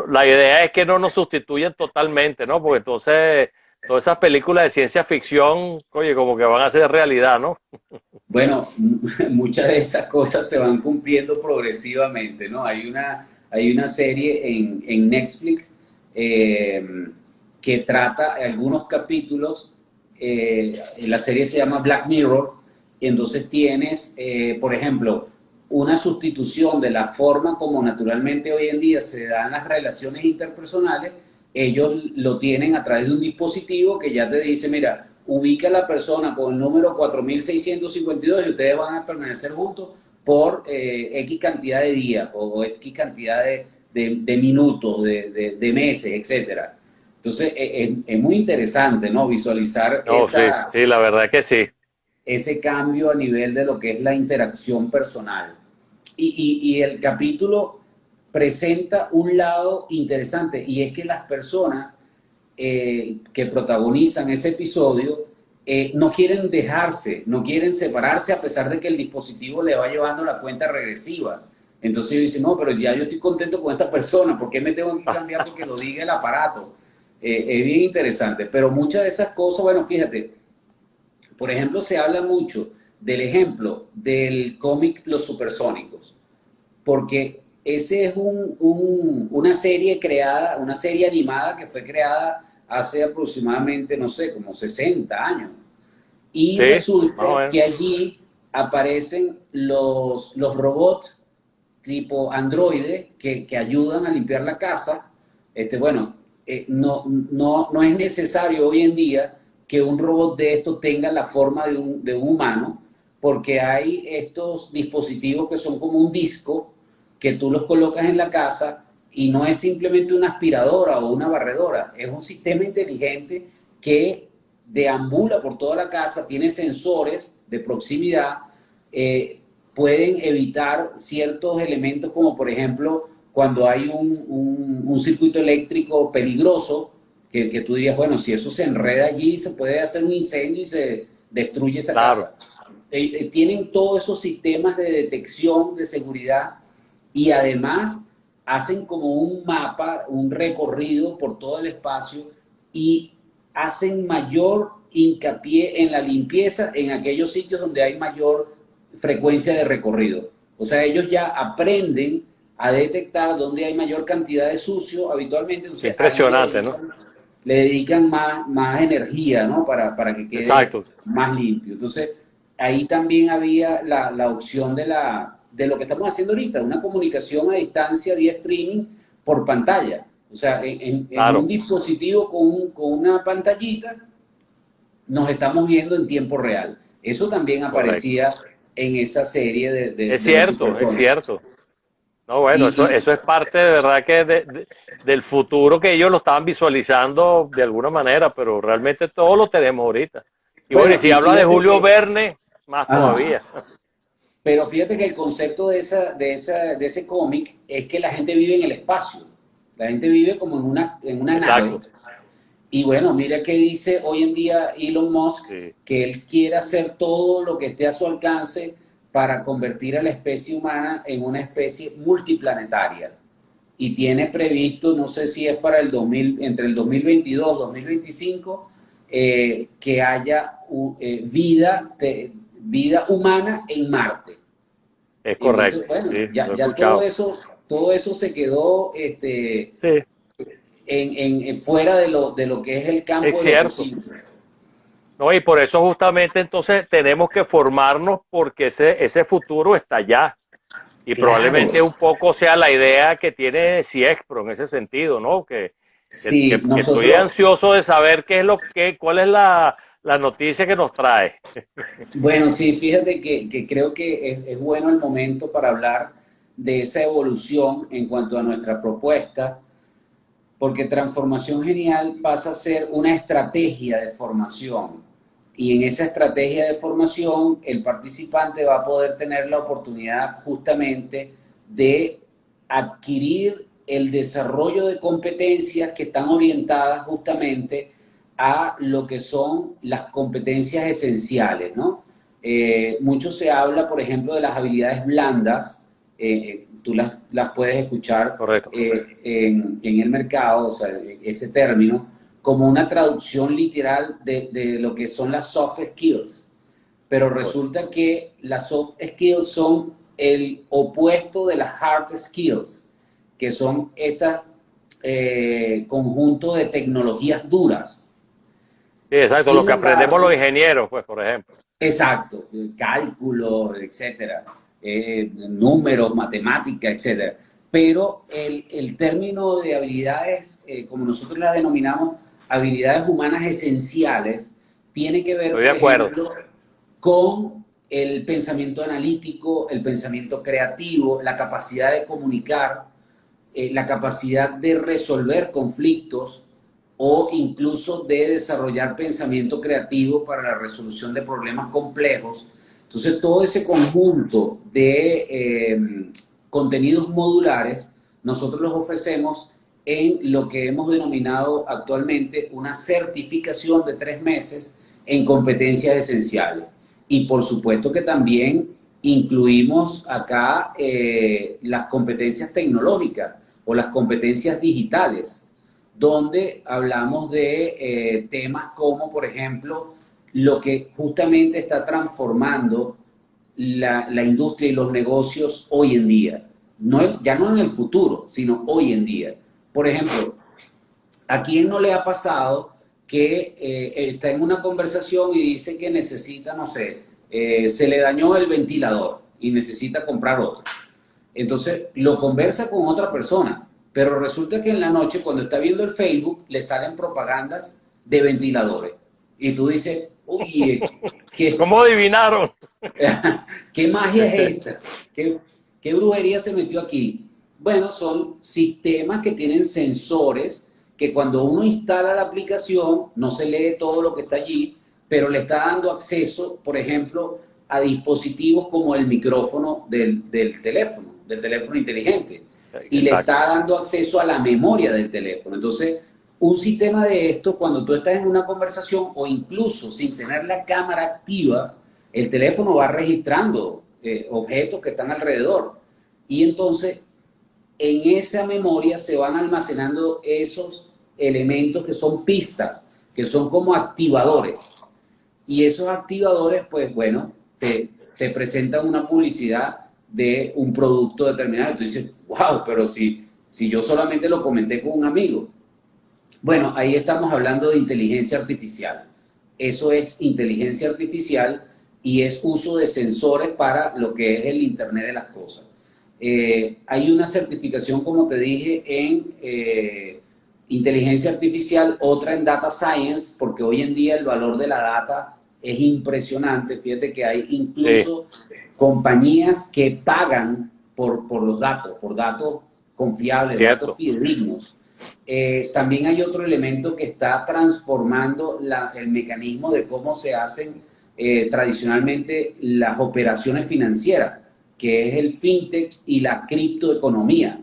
la idea es que no nos sustituyan totalmente, ¿no? Porque entonces todas esas películas de ciencia ficción, oye, como que van a ser realidad, ¿no? Bueno, muchas de esas cosas se van cumpliendo progresivamente, ¿no? Hay una serie en Netflix que trata algunos capítulos, la serie se llama Black Mirror, y entonces tienes, por ejemplo, una sustitución de la forma como naturalmente hoy en día se dan las relaciones interpersonales. Ellos lo tienen a través de un dispositivo que ya te dice, mira, ubica a la persona con el número 4652 y ustedes van a permanecer juntos por X cantidad de días o X cantidad de minutos, de meses, etcétera. Entonces, es muy interesante, ¿no? Visualizar No, sí, sí, la verdad que sí. ese cambio a nivel de lo que es la interacción personal. Y el capítulo presenta un lado interesante, y es que las personas que protagonizan ese episodio no quieren dejarse, no quieren separarse a pesar de que el dispositivo le va llevando la cuenta regresiva. Entonces yo dice, no, pero ya yo estoy contento con esta persona, ¿por qué me tengo que cambiar porque lo diga el aparato? Es bien interesante, pero muchas de esas cosas, bueno, fíjate, por ejemplo, se habla mucho del ejemplo del cómic Los Supersónicos, porque ese es una serie creada, una serie animada que fue creada hace aproximadamente, no sé, como 60 años. Y Sí, resulta que allí aparecen los robots tipo androide que ayudan a limpiar la casa. Bueno, no es necesario hoy en día que un robot de esto tenga la forma de un humano, porque hay estos dispositivos que son como un disco que tú los colocas en la casa y no es simplemente una aspiradora o una barredora, es un sistema inteligente que deambula por toda la casa, tiene sensores de proximidad, pueden evitar ciertos elementos como por ejemplo cuando hay un circuito eléctrico peligroso, que tú dirías, bueno, si eso se enreda allí, se puede hacer un incendio y se destruye esa claro. casa. Tienen todos esos sistemas de detección, de seguridad, y además hacen como un mapa, un recorrido por todo el espacio y hacen mayor hincapié en la limpieza en aquellos sitios donde hay mayor frecuencia de recorrido. O sea, ellos ya aprenden a detectar dónde hay mayor cantidad de sucio habitualmente, entonces ahí Impresionante, ¿no? le dedican más energía, ¿no? Para que quede Exacto. más limpio. Entonces, ahí también había la opción de lo que estamos haciendo ahorita, una comunicación a distancia vía streaming por pantalla. O sea, en un Claro, dispositivo con una pantallita, nos estamos viendo en tiempo real. Eso también correcto. aparecía en esa serie Es de los cierto, es Supersónicos. cierto. No, bueno, Y, eso es parte de verdad que del futuro que ellos lo estaban visualizando de alguna manera, pero realmente todo lo tenemos ahorita. Y bueno, y bueno, si y habla de fíjate Julio que, Verne, más ajá, todavía. pero fíjate que el concepto de ese cómic es que la gente vive en el espacio. La gente vive como en una nave. Exacto. Y bueno, mira qué dice hoy en día Elon Musk, Sí. que él quiere hacer todo lo que esté a su alcance para convertir a la especie humana en una especie multiplanetaria. Y tiene previsto, no sé si es para el 2000, entre el 2022 y 2025, que haya vida humana en Marte. Es Entonces, correcto, bueno, sí, lo he ya escuchado. todo eso se quedó Sí, fuera de lo que es el es campo de lo cierto. posible. No, y por eso justamente entonces tenemos que formarnos porque ese futuro está allá. Y Claro, probablemente un poco sea la idea que tiene Ciexpro en ese sentido, ¿no? sí, Que estoy nosotros, ansioso de saber cuál es la noticia que nos trae. bueno, sí, fíjate que creo que es bueno el momento para hablar de esa evolución en cuanto a nuestra propuesta, porque Transformación Genial pasa a ser una estrategia de formación. Y en esa estrategia de formación, el participante va a poder tener la oportunidad justamente de adquirir el desarrollo de competencias que están orientadas justamente a lo que son las competencias esenciales, ¿no? Mucho se habla, por ejemplo, de las habilidades blandas, tú las puedes escuchar Correcto. en el mercado, o sea, ese término, como una traducción literal de lo que son las soft skills. Pero resulta que las soft skills son el opuesto de las hard skills, que son estas conjunto de tecnologías duras. Sí, exacto, lo Sin que aprendemos embargo, los ingenieros, pues, por ejemplo. Exacto, cálculo, etcétera, números, matemática, etcétera. Pero el término de habilidades, como nosotros las denominamos, habilidades humanas esenciales, tiene que ver, Estoy de por acuerdo. ejemplo, con el pensamiento analítico, el pensamiento creativo, la capacidad de comunicar, la capacidad de resolver conflictos o incluso de desarrollar pensamiento creativo para la resolución de problemas complejos. Entonces, todo ese conjunto de contenidos modulares, nosotros los ofrecemos en lo que hemos denominado actualmente una certificación de 3 meses en competencias esenciales. Y por supuesto que también incluimos acá las competencias tecnológicas o las competencias digitales, donde hablamos de temas como, por ejemplo, lo que justamente está transformando la industria y los negocios hoy en día. No, ya no en el futuro, sino hoy en día. Por ejemplo, ¿a quién no le ha pasado que está en una conversación y dice que necesita, no sé, se le dañó el ventilador y necesita comprar otro? Entonces lo conversa con otra persona, pero resulta que en la noche cuando está viendo el Facebook le salen propagandas de ventiladores. Y tú dices, oye, ¿qué, ¿Cómo adivinaron? ¿qué magia es esta? ¿Qué brujería se metió aquí? Bueno, son sistemas que tienen sensores que cuando uno instala la aplicación no se lee todo lo que está allí, pero le está dando acceso, por ejemplo, a dispositivos como el micrófono del teléfono inteligente, y le está Exacto. dando acceso a la memoria del teléfono. Entonces, un sistema de esto, cuando tú estás en una conversación o incluso sin tener la cámara activa, el teléfono va registrando objetos que están alrededor. Y entonces, en esa memoria se van almacenando esos elementos que son pistas, que son como activadores. Y esos activadores, pues bueno, te presentan una publicidad de un producto determinado. Y tú dices, wow, pero si yo solamente lo comenté con un amigo. Bueno, ahí estamos hablando de inteligencia artificial. Eso es inteligencia artificial y es uso de sensores para lo que es el Internet de las cosas. Hay una certificación, como te dije, en inteligencia artificial, otra en data science, porque hoy en día el valor de la data es impresionante. Fíjate que hay Sí, incluso compañías que pagan por los datos, por datos confiables, datos cierto. fidedignos. También hay otro elemento que está transformando el mecanismo de cómo se hacen tradicionalmente las operaciones financieras, que es el fintech y la criptoeconomía,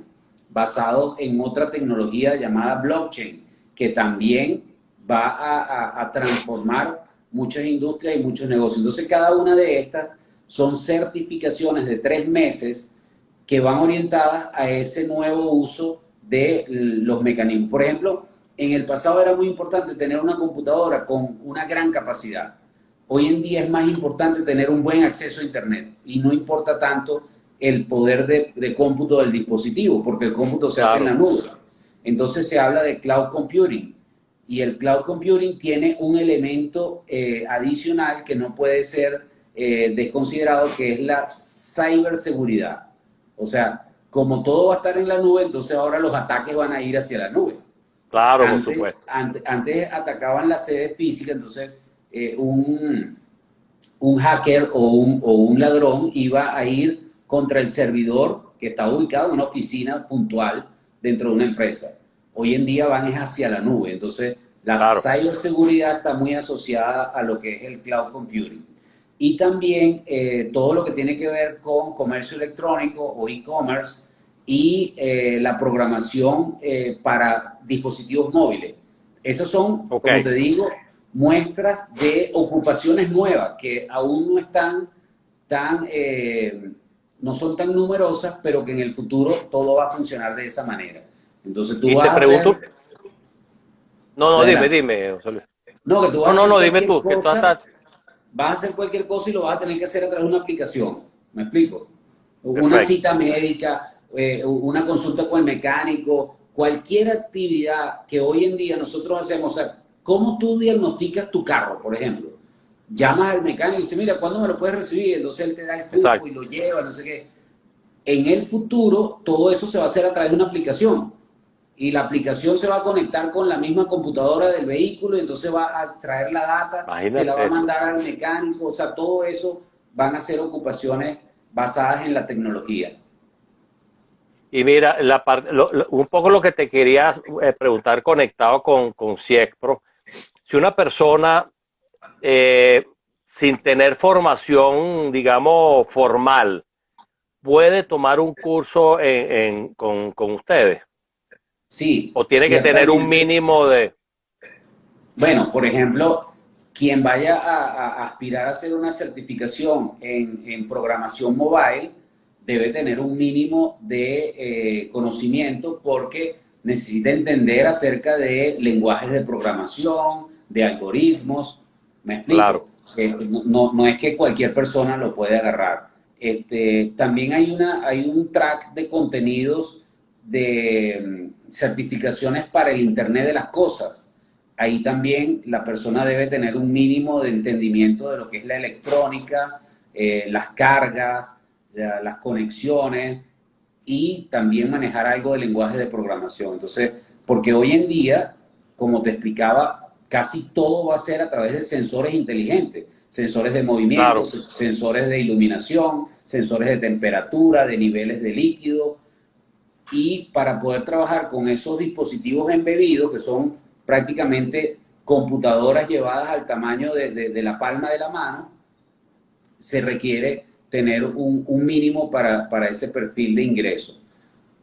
basado en otra tecnología llamada blockchain, que también va a transformar muchas industrias y muchos negocios. Entonces, cada una de estas son certificaciones de 3 meses que van orientadas a ese nuevo uso de los mecanismos. Por ejemplo, en el pasado era muy importante tener una computadora con una gran capacidad. Hoy en día es más importante tener un buen acceso a Internet y no importa tanto el poder de cómputo del dispositivo, porque el cómputo se hace en la Claro. nube. Entonces se habla de cloud computing y el cloud computing tiene un elemento adicional que no puede ser desconsiderado, que es la ciberseguridad. O sea, como todo va a estar en la nube, entonces ahora los ataques van a ir hacia la nube. Claro, por Antes, supuesto. antes atacaban la sede física, entonces un hacker o un ladrón iba a ir contra el servidor que está ubicado en una oficina puntual dentro de una empresa. Hoy en día van hacia la nube, entonces la Claro. ciberseguridad está muy asociada a lo que es el cloud computing. Y también todo lo que tiene que ver con comercio electrónico o e-commerce y la programación para dispositivos móviles. Esos son, Ok. como te digo, muestras de ocupaciones nuevas que aún no están no son tan numerosas, pero que en el futuro todo va a funcionar de esa manera. Entonces tú Y te vas a hacer, pregunto, no, no, dime, adelante, dime, José Luis. no, que tú vas No, a no, hacer no, dime cualquier tú, que tú cosa, estás vas a hacer cualquier cosa y lo vas a tener que hacer a través de una aplicación. ¿Me explico? Una perfecto. cita médica, una consulta con el mecánico, cualquier actividad que hoy en día nosotros hacemos. O sea, ¿cómo tú diagnosticas tu carro, por ejemplo? llamas al mecánico y dices, mira, ¿cuándo me lo puedes recibir? Entonces él te da el cupo Exacto. y lo lleva, no sé qué. En el futuro, todo eso se va a hacer a través de una aplicación. Y la aplicación se va a conectar con la misma computadora del vehículo y entonces va a traer la data, se la va Imagínate a eso. mandar al mecánico, o sea, todo eso van a ser ocupaciones basadas en la tecnología. Y mira, un poco lo que te quería preguntar conectado con CIEXPRO, si una persona eh, sin tener formación, digamos, formal, puede tomar un curso con ustedes, Sí, o tiene que tener un ciertamente. mínimo de... Bueno, por ejemplo, quien vaya a aspirar a hacer una certificación en programación mobile debe tener un mínimo de conocimiento porque necesita entender acerca de lenguajes de programación, de algoritmos. ¿Me explico? Claro, No es que cualquier persona lo puede agarrar. También hay un track de contenidos de certificaciones para el Internet de las Cosas. Ahí también la persona debe tener un mínimo de entendimiento de lo que es la electrónica, las cargas, las conexiones y también manejar algo de lenguaje de programación. Entonces, porque hoy en día, como te explicaba, casi todo va a ser a través de sensores inteligentes, sensores de movimiento, claro. sensores de iluminación, sensores de temperatura, de niveles de líquido, y para poder trabajar con esos dispositivos embebidos, que son prácticamente computadoras llevadas al tamaño de la palma de la mano, se requiere tener un mínimo para ese perfil de ingreso.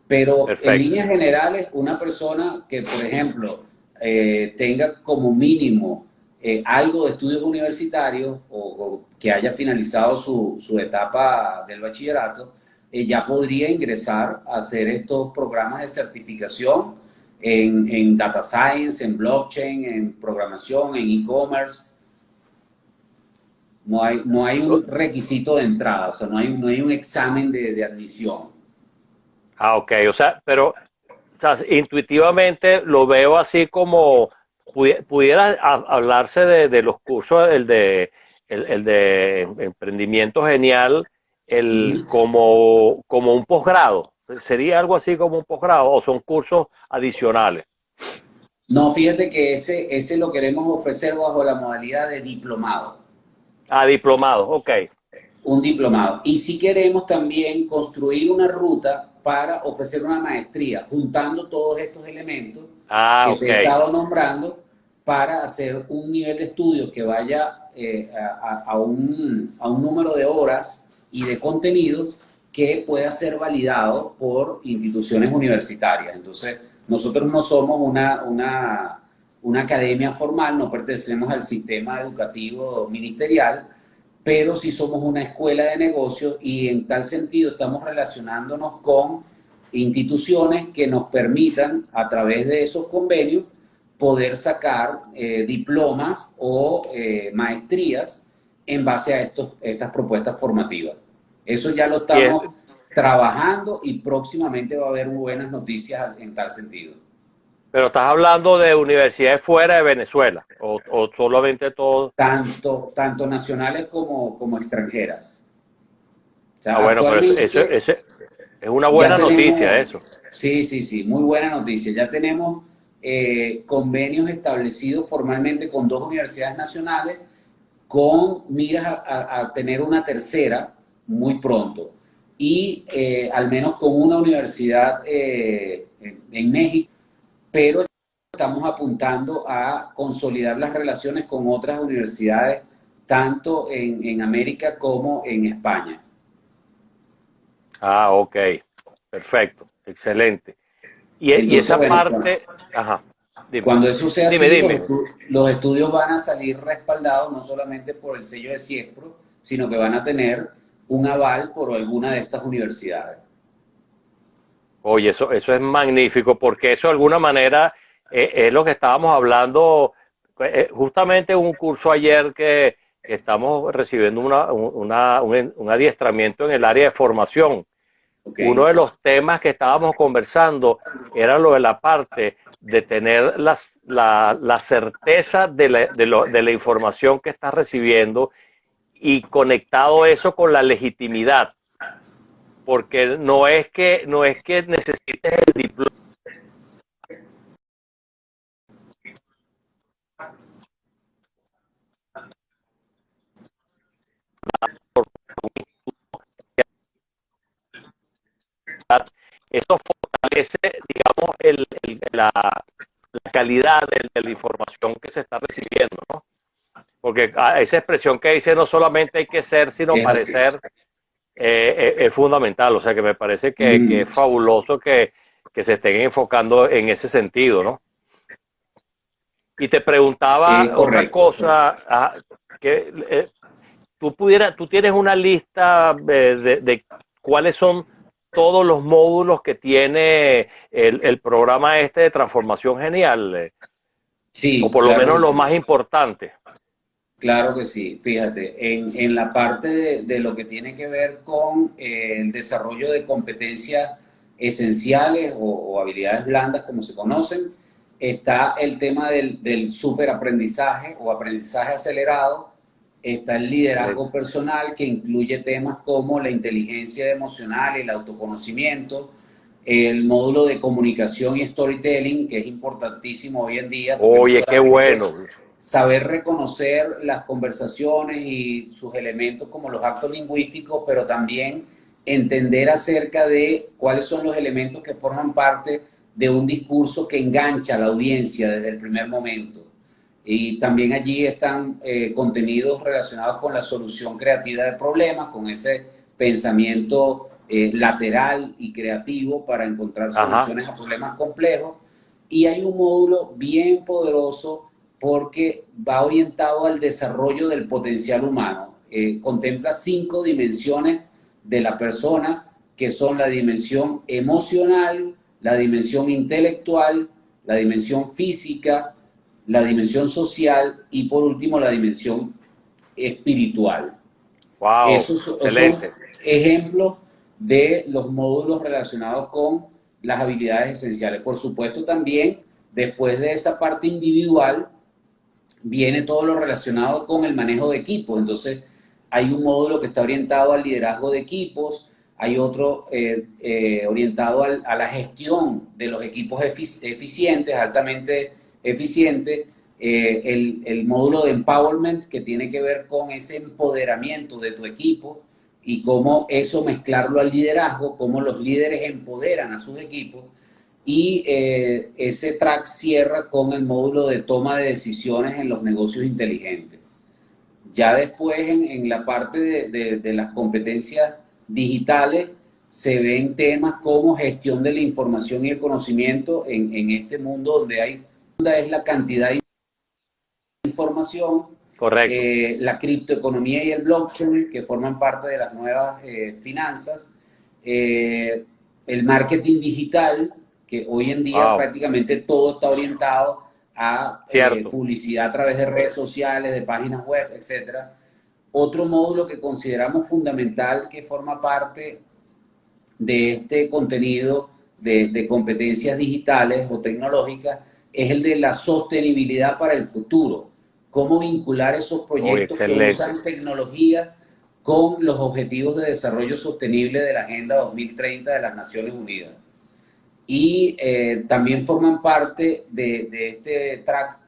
Pero en Perfecto. líneas generales, una persona que, por ejemplo, tenga como mínimo algo de estudios universitarios o que haya finalizado su etapa del bachillerato, ya podría ingresar a hacer estos programas de certificación en data science, en blockchain, en programación, en e-commerce. No hay un requisito de entrada, o sea, no hay un examen de admisión. Ah, ok, o sea, pero o sea, intuitivamente lo veo así como pudiera hablarse de los cursos, el de emprendimiento genial, el Ujú. como un posgrado. ¿Sería algo así como un posgrado o son cursos adicionales? No, fíjate que ese lo queremos ofrecer bajo la modalidad de diplomado, Ah, diplomados, ok. un diplomado. Y si queremos también construir una ruta para ofrecer una maestría, juntando todos estos elementos Ah, que te ok. he estado nombrando para hacer un nivel de estudio que vaya a un número de horas y de contenidos que pueda ser validado por instituciones universitarias. Entonces, nosotros no somos una academia formal, no pertenecemos al sistema educativo ministerial, pero sí somos una escuela de negocios y en tal sentido estamos relacionándonos con instituciones que nos permitan, a través de esos convenios, poder sacar diplomas o maestrías en base a estas propuestas formativas. Eso ya lo Y es, estamos trabajando y próximamente va a haber buenas noticias en tal sentido. pero estás hablando de universidades fuera de Venezuela o solamente todo. Tanto nacionales como extranjeras. O Ah, sea, bueno, pero actualmente es una ya buena noticia tenemos, eso. sí, sí, sí, muy buena noticia. Ya tenemos convenios establecidos formalmente con dos universidades nacionales con miras a tener una tercera muy pronto. Y al menos con una universidad en México, pero estamos apuntando a consolidar las relaciones con otras universidades, tanto en América como en España. Ah, ok, perfecto, excelente. Y Entonces, esa bueno, parte, ajá, dime, cuando eso sea dime, así, dime. los estudios van a salir respaldados no solamente por el sello de CIESPRO, sino que van a tener un aval por alguna de estas universidades. Oye, eso es magnífico, porque eso de alguna manera es lo que estábamos hablando, justamente en un curso ayer que estamos recibiendo un adiestramiento en el área de formación. Ok. uno de los temas que estábamos conversando era lo de la parte de tener la certeza de la información que estás recibiendo y conectado eso con la legitimidad, porque no es que necesites el diploma eso fortalece, digamos, la calidad de la información que se está recibiendo, ¿no? Porque esa expresión que dice no solamente hay que ser, sino Es así. parecer, es fundamental. O sea que me parece que Mm, es fabuloso que se estén enfocando en ese sentido, ¿no? Y te preguntaba otra correcto. cosa, que tú tienes una lista de cuáles son todos los módulos que tiene el programa este de transformación genial, o Sí, por lo claro menos que los sí. más importantes. Claro que sí. Fíjate, en la parte de lo que tiene que ver con el desarrollo de competencias esenciales o habilidades blandas, como se conocen, está el tema del superaprendizaje o aprendizaje acelerado, está el liderazgo Excelente. personal, que incluye temas como la inteligencia emocional, el autoconocimiento, el módulo de comunicación y storytelling, que es importantísimo hoy en día, porque no Oye, qué solamente bueno. saber reconocer las conversaciones y sus elementos como los actos lingüísticos, pero también entender acerca de cuáles son los elementos que forman parte de un discurso que engancha a la audiencia desde el primer momento. Y también allí están contenidos relacionados con la solución creativa de problemas, con ese pensamiento lateral y creativo para encontrar Ajá. soluciones a problemas complejos. Y hay un módulo bien poderoso porque va orientado al desarrollo del potencial humano. Contempla 5 dimensiones de la persona, que son la dimensión emocional, la dimensión intelectual, la dimensión física, la dimensión social y por último la dimensión espiritual. Wow, Esos son excelente. ejemplos de los módulos relacionados con las habilidades esenciales. Por supuesto, también después de esa parte individual viene todo lo relacionado con el manejo de equipos. Entonces, hay un módulo que está orientado al liderazgo de equipos, hay otro orientado a la gestión de los equipos eficientes, altamente eficientes, el módulo de empowerment, que tiene que ver con ese empoderamiento de tu equipo y cómo eso mezclarlo al liderazgo, cómo los líderes empoderan a sus equipos. Y ese track cierra con el módulo de toma de decisiones en los negocios inteligentes. Ya después, en la parte de las competencias digitales, se ven temas como gestión de la información y el conocimiento en este mundo donde hay es la cantidad de información, Correcto. la criptoeconomía y el blockchain, que forman parte de las nuevas finanzas, el marketing digital, que hoy en día Wow. prácticamente todo está orientado a Cierto. publicidad a través de redes sociales, de páginas web, etcétera. Otro módulo que consideramos fundamental, que forma parte de este contenido de competencias digitales o tecnológicas, es el de la sostenibilidad para el futuro. Cómo vincular esos Oye, proyectos que excelente. usan tecnología con los objetivos de desarrollo sostenible de la Agenda 2030 de las Naciones Unidas. Y también forman parte de este track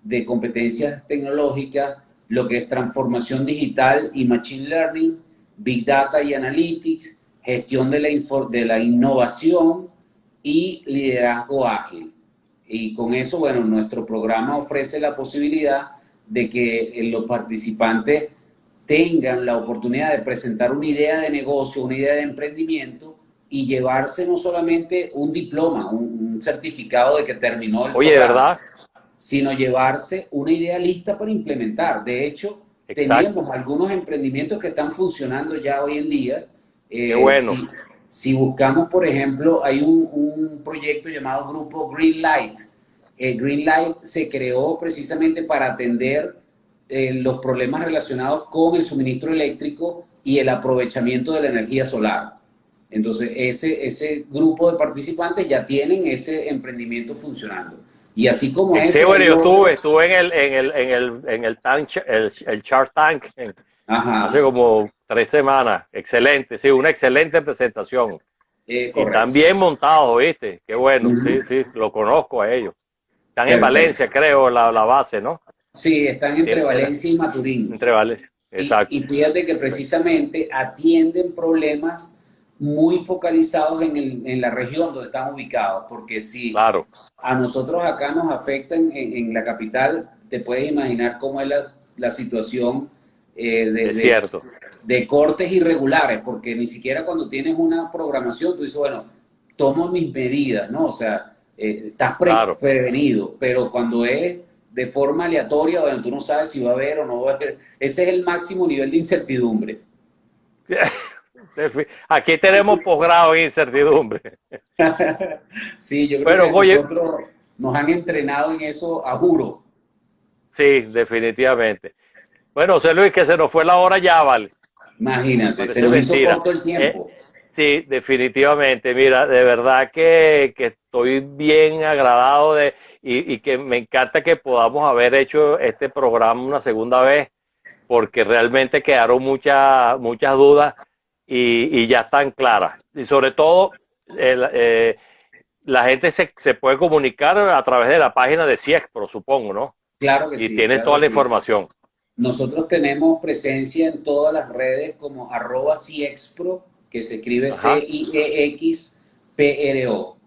de competencias tecnológicas lo que es transformación digital y machine learning, big data y analytics, gestión de la innovación y liderazgo ágil. Y con eso, bueno, nuestro programa ofrece la posibilidad de que los participantes tengan la oportunidad de presentar una idea de negocio, una idea de emprendimiento y llevarse no solamente un diploma, un certificado de que terminó el Oye, de programa, verdad, sino llevarse una idea lista para implementar. De hecho, exacto. teníamos algunos emprendimientos que están funcionando ya hoy en día. Qué Eh, bueno. si, si buscamos, por ejemplo, hay un proyecto llamado Grupo Greenlight. Greenlight se creó precisamente para atender los problemas relacionados con el suministro eléctrico y el aprovechamiento de la energía solar. Entonces, ese grupo de participantes ya tienen ese emprendimiento funcionando. Y así como Sí, ese, bueno, hay yo otros. estuve en el tank, el Shark Tank hace Ajá, como 3 semanas. Excelente, sí, una excelente presentación. Y están correcto. bien montados, ¿viste? Qué bueno, sí, Ujú. sí, lo conozco a ellos. Están en Perfecto. Valencia, creo, la base, ¿no? Sí, están entre Era Valencia y Maturín. entre Valencia. Y Exacto. fíjate que Perfecto. precisamente atienden problemas muy focalizados en la región donde están ubicados, porque si Claro, a nosotros acá nos afectan en la capital, te puedes imaginar cómo es la situación eh, de, es de, cierto. de cortes irregulares, porque ni siquiera cuando tienes una programación, tú dices, bueno, tomo mis medidas, ¿no? O sea, estás Claro. prevenido, pero cuando es de forma aleatoria, bueno, tú no sabes si va a haber o no va a haber. Ese es el máximo nivel de incertidumbre. Aquí tenemos posgrado en incertidumbre. Sí, yo creo Bueno, que oye, nosotros nos han entrenado en eso a juro. sí, definitivamente. Bueno, José Luis, que se nos fue la hora ya, vale. Imagínate, se Parece nos hizo mentira. corto el Eh, tiempo. sí, definitivamente. Mira, de verdad que estoy bien agradado y que me encanta que podamos haber hecho este programa una segunda vez, porque realmente quedaron muchas dudas y ya están claras. Y sobre todo, el, la gente se puede comunicar a través de la página de CIEXPRO, supongo, ¿no? Claro que Y sí, tienen claro toda que la sí. información. Nosotros tenemos presencia en todas las redes como @ciexpro, que se escribe Ajá. CIEXPRO.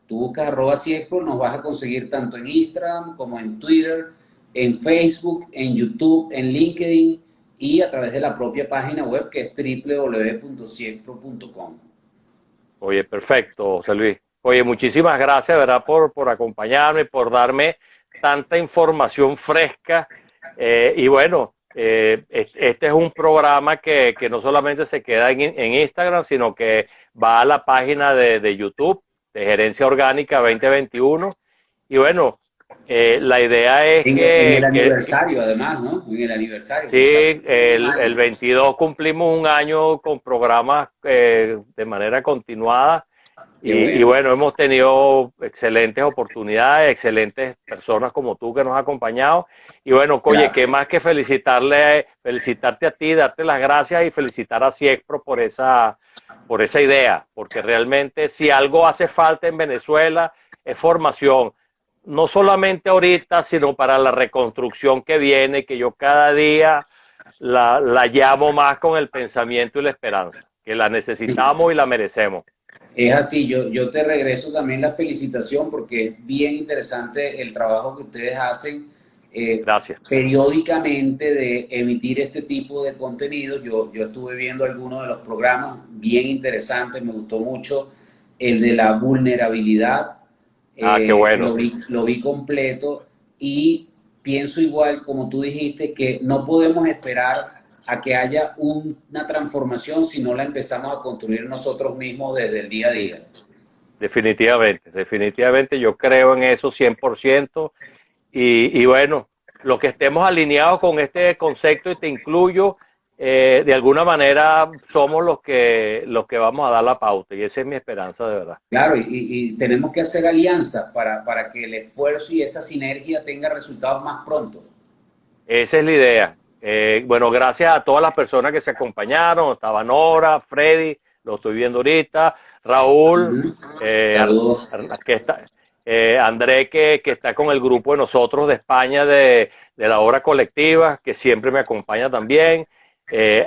Tú buscas @ciexpro, nos vas a conseguir tanto en Instagram como en Twitter, en Facebook, en YouTube, en LinkedIn y a través de la propia página web que es www.ciexpro.com. Oye, perfecto, José Luis. Oye, muchísimas gracias, ¿verdad? Por acompañarme, por darme tanta información fresca. Y bueno, este es un programa que no solamente se queda en Instagram, sino que va a la página de YouTube de Gerencia Orgánica 2021. Y bueno, la idea es En el que aniversario, además, ¿no? En el aniversario, sí, porque estamos cumpliendo un el año. 22 cumplimos un año con programas de manera continuada Qué y bueno. bueno, hemos tenido excelentes oportunidades, excelentes personas como tú que nos has acompañado y bueno, oye, qué Gracias. más que felicitarte a ti, darte las gracias y felicitar a Ciexpro por esa idea, porque realmente si algo hace falta en Venezuela es formación, no solamente ahorita, sino para la reconstrucción que viene, que yo cada día la llamo más con el pensamiento y la esperanza, que la necesitamos y la merecemos. Es así, yo te regreso también la felicitación porque es bien interesante el trabajo que ustedes hacen Gracias. periódicamente de emitir este tipo de contenidos. Yo estuve viendo algunos de los programas bien interesantes, me gustó mucho el de la vulnerabilidad, Ah, qué bueno. lo vi completo y pienso igual como tú dijiste que no podemos esperar a que haya una transformación si no la empezamos a construir nosotros mismos desde el día a Sí, día. definitivamente, definitivamente yo creo en eso 100%. Y bueno, los que estemos alineados con este concepto y te incluyo, de alguna manera somos los que vamos a dar la pauta y esa es mi esperanza de verdad. Claro, y tenemos que hacer alianzas para que el esfuerzo y esa sinergia tenga resultados más pronto. Esa es la idea. Bueno, gracias a todas las personas que se acompañaron. Estaba Nora, Freddy, lo estoy viendo ahorita, Raúl, Ujú. eh, Saludos. que está, André, que está con el grupo de nosotros de España de la obra colectiva, que siempre me acompaña también.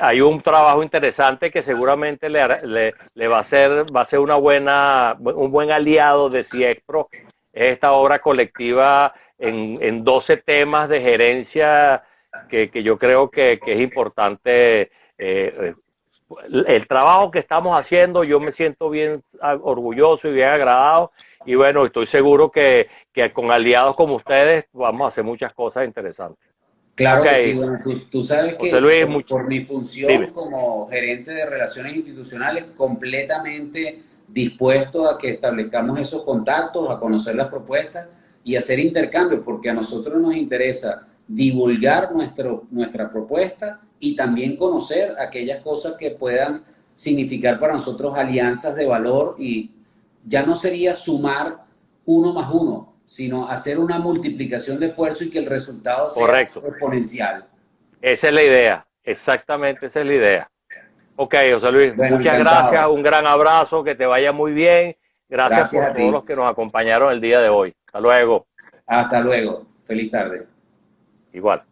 Hay un trabajo interesante que seguramente le va a ser un buen aliado de CIEXPRO, es esta obra colectiva en 12 temas de gerencia que yo creo que es importante. El trabajo que estamos haciendo, yo me siento bien orgulloso y bien agradado. Y bueno, estoy seguro que con aliados como ustedes vamos a hacer muchas cosas interesantes. Ok, Claro que sí, bueno, tú sabes José que Luis, por mi función dime. como gerente de relaciones institucionales, completamente dispuesto a que establezcamos esos contactos, a conocer las propuestas y hacer intercambios, porque a nosotros nos interesa divulgar nuestra propuesta y también conocer aquellas cosas que puedan significar para nosotros alianzas de valor y ya no sería sumar 1 más 1, sino hacer una multiplicación de esfuerzo y que el resultado sea Correcto. exponencial. Esa es la idea. Exactamente, esa es la idea. Ok, José Luis, Bueno, muchas encantado. gracias, un gran abrazo, que te vaya muy bien. Gracias Gracias por a todos ti. los que nos acompañaron el día de hoy. Hasta luego. Hasta luego. Feliz tarde. Igual.